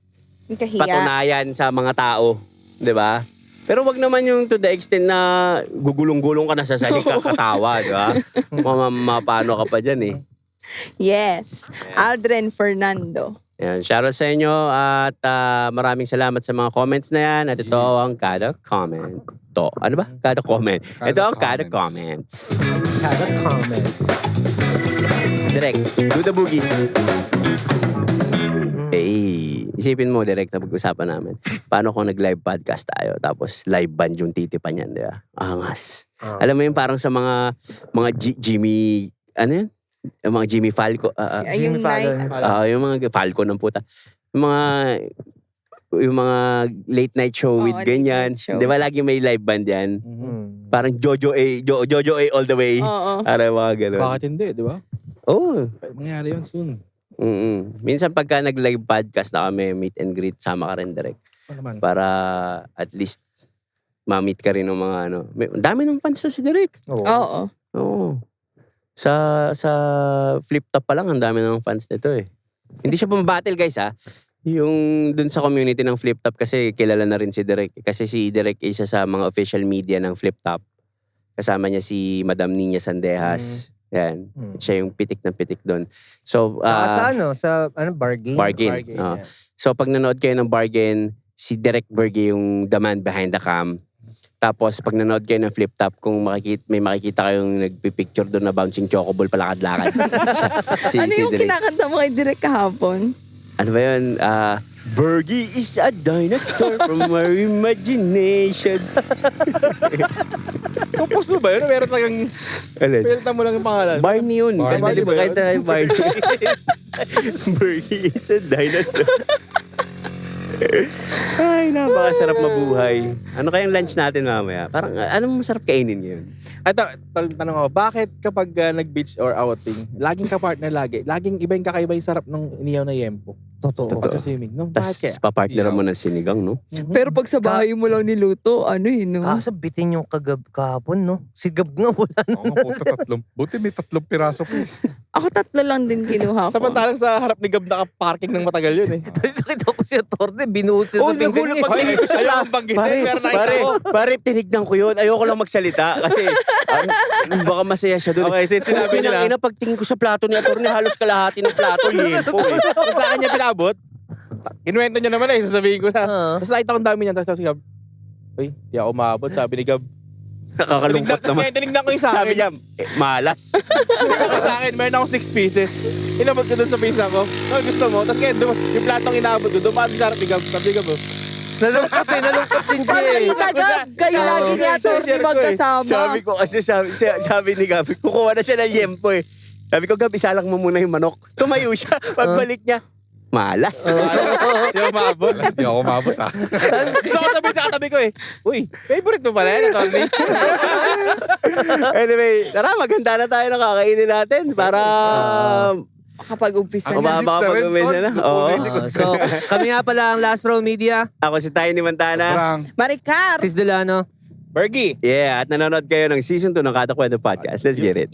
Kahiya. patunayan sa mga tao, 'di ba? Pero wag naman yung to the extent na gugulong-gulong ka na sa sahig kakatawa, 'di ba? Mapano ka pa diyan eh. Yes. Aldren Fernando. Yan, shoutout sa inyo at maraming salamat sa mga comments na yan. At ito ang kada comment. Ano ba? Kada comment. Ito ang kada comments. Kada comments. Direct, do the boogie. Isipin mo, direct na pag-usapan namin. Paano kung nag-live podcast tayo, tapos live band yung titipan yan, di ba? Angas. Alam mo yun, parang sa mga Jimmy, ano yun? Yung mga Jimmy Falco. Yung night. Yung mga Falco ng puta. Yung mga late night show with late ganyan. night show. Di ba lagi may live band yan? Parang Jojo A all the way. Oo. Parang mga ganun. Bakit hindi, di ba? Oo. Mangyari yun soon. Minsan pagka nag-live podcast na kami, meet and greet, sama ka rin direct. Ano naman? Para at least ma-meet ka rin ng mga ano. Ang dami ng fans to si Direk. Oo. Oo. Sa flip top pa lang, ang dami ng fans nito eh. Hindi siya pumabattle guys ha. Yung dun sa community ng flip top kasi kilala na rin si Direk. Kasi si Direk isa sa mga official media ng flip top. Kasama niya si Madam Nina Sandejas. Yan. Siya yung pitik ng pitik doon. So, Sa bargain? Bargain. Yeah. So pag nanood kayo ng Bargain, si Direk Berge yung the man behind the cam. Tapos pag nanood kayo ng Flip Top, kung may makikita kayong nagpipicture doon na bouncing chocoball palakad-lakad. Ano yung Direk. kinakanta mo kay Direk kahapon? Ano ba yun? Berge is a dinosaur from our imagination. Compose mo ba yun? Meron talagang, Alin? meron mo lang yung pangalan. Barney yun. Barney Kanta, di ba? ba yun? Kahit tayo Barney. Berge is a dinosaur. Ay, napakasarap mabuhay. Ano kayang lunch natin mamaya? Parang, anong masarap kainin ngayon? Ito, tanong ako, bakit kapag nag-beach or outing, laging ka-partner laging iba yung kakaiba yung sarap ng iniyaw na yempo? Totoo. Totoo. Sa swimming. No? Tapos Bakit kaya? papartneran mo ng sinigang, no? Pero pag sa bahay mo lang niluto, ano yun, no? Kaso bitin yung kahapon, no? Sigab nga wala na. Oo, puta, buti may 3 piraso po. Ako 3 lang din kinuha ko. Samantalang sa harap ni Gab naka-parking ng matagal yun eh. Nakita ko siya Torne, binuhos niya Oh, sa pinggan nagulat niya. pag tingin ko sa Ayaw ang banggitin, pero nakita ko. pare, tinignan ko yun. Ayoko lang magsalita kasi baka masaya siya doon. Okay, since sinabi niyo na. Ina, pagtingin ko sa plato ni Atty. Halos kalahati ng plato, liempo eh. Kung saan niya pinabot, kinuwento niya naman eh, sasabihin ko na. Tapos nakita ko ang dami niyan, tapos si Gab, uy, di ako umabot, sabi ni Gab. Nakakalungkot naman. Tinignan ko yung sa akin. Sabi niya, malas. Tinignan ko sa akin, meron akong 6 pieces. Inabot ko dun sa pizza ko. Oh, gusto mo? Tapos kaya yung platong inabot ko, dumaan sa harap ni Gab. Sabi ni Gab, oh. Nalungkot din siya Parang eh. inagad, kayo lagi ni Atty. magkasama. Sabi ko kasi sabi ni Gabi, kukuha na siya ng yempo eh. Sabi ko, Gabi, isalang mo muna yung manok. Tumayo siya. Pagbalik niya, malas. Di ako umabot. Hindi ako umabot ah. Gusto ko sabihin sa katabi ko eh, uy, favorite mo pala yan, Tony. Anyway, tara, maganda na tayo ng kakainin natin para Kapag umpisa ako na. makakapag-umisa na. Oo. So, kami nga pala ang Last Row Media. Ako si Tiny Montana. Parang, Maricar! Chris Delano. Bergie. Yeah, at nanonood kayo ng Season 2 ng Kada Kwento Podcast. Let's get it.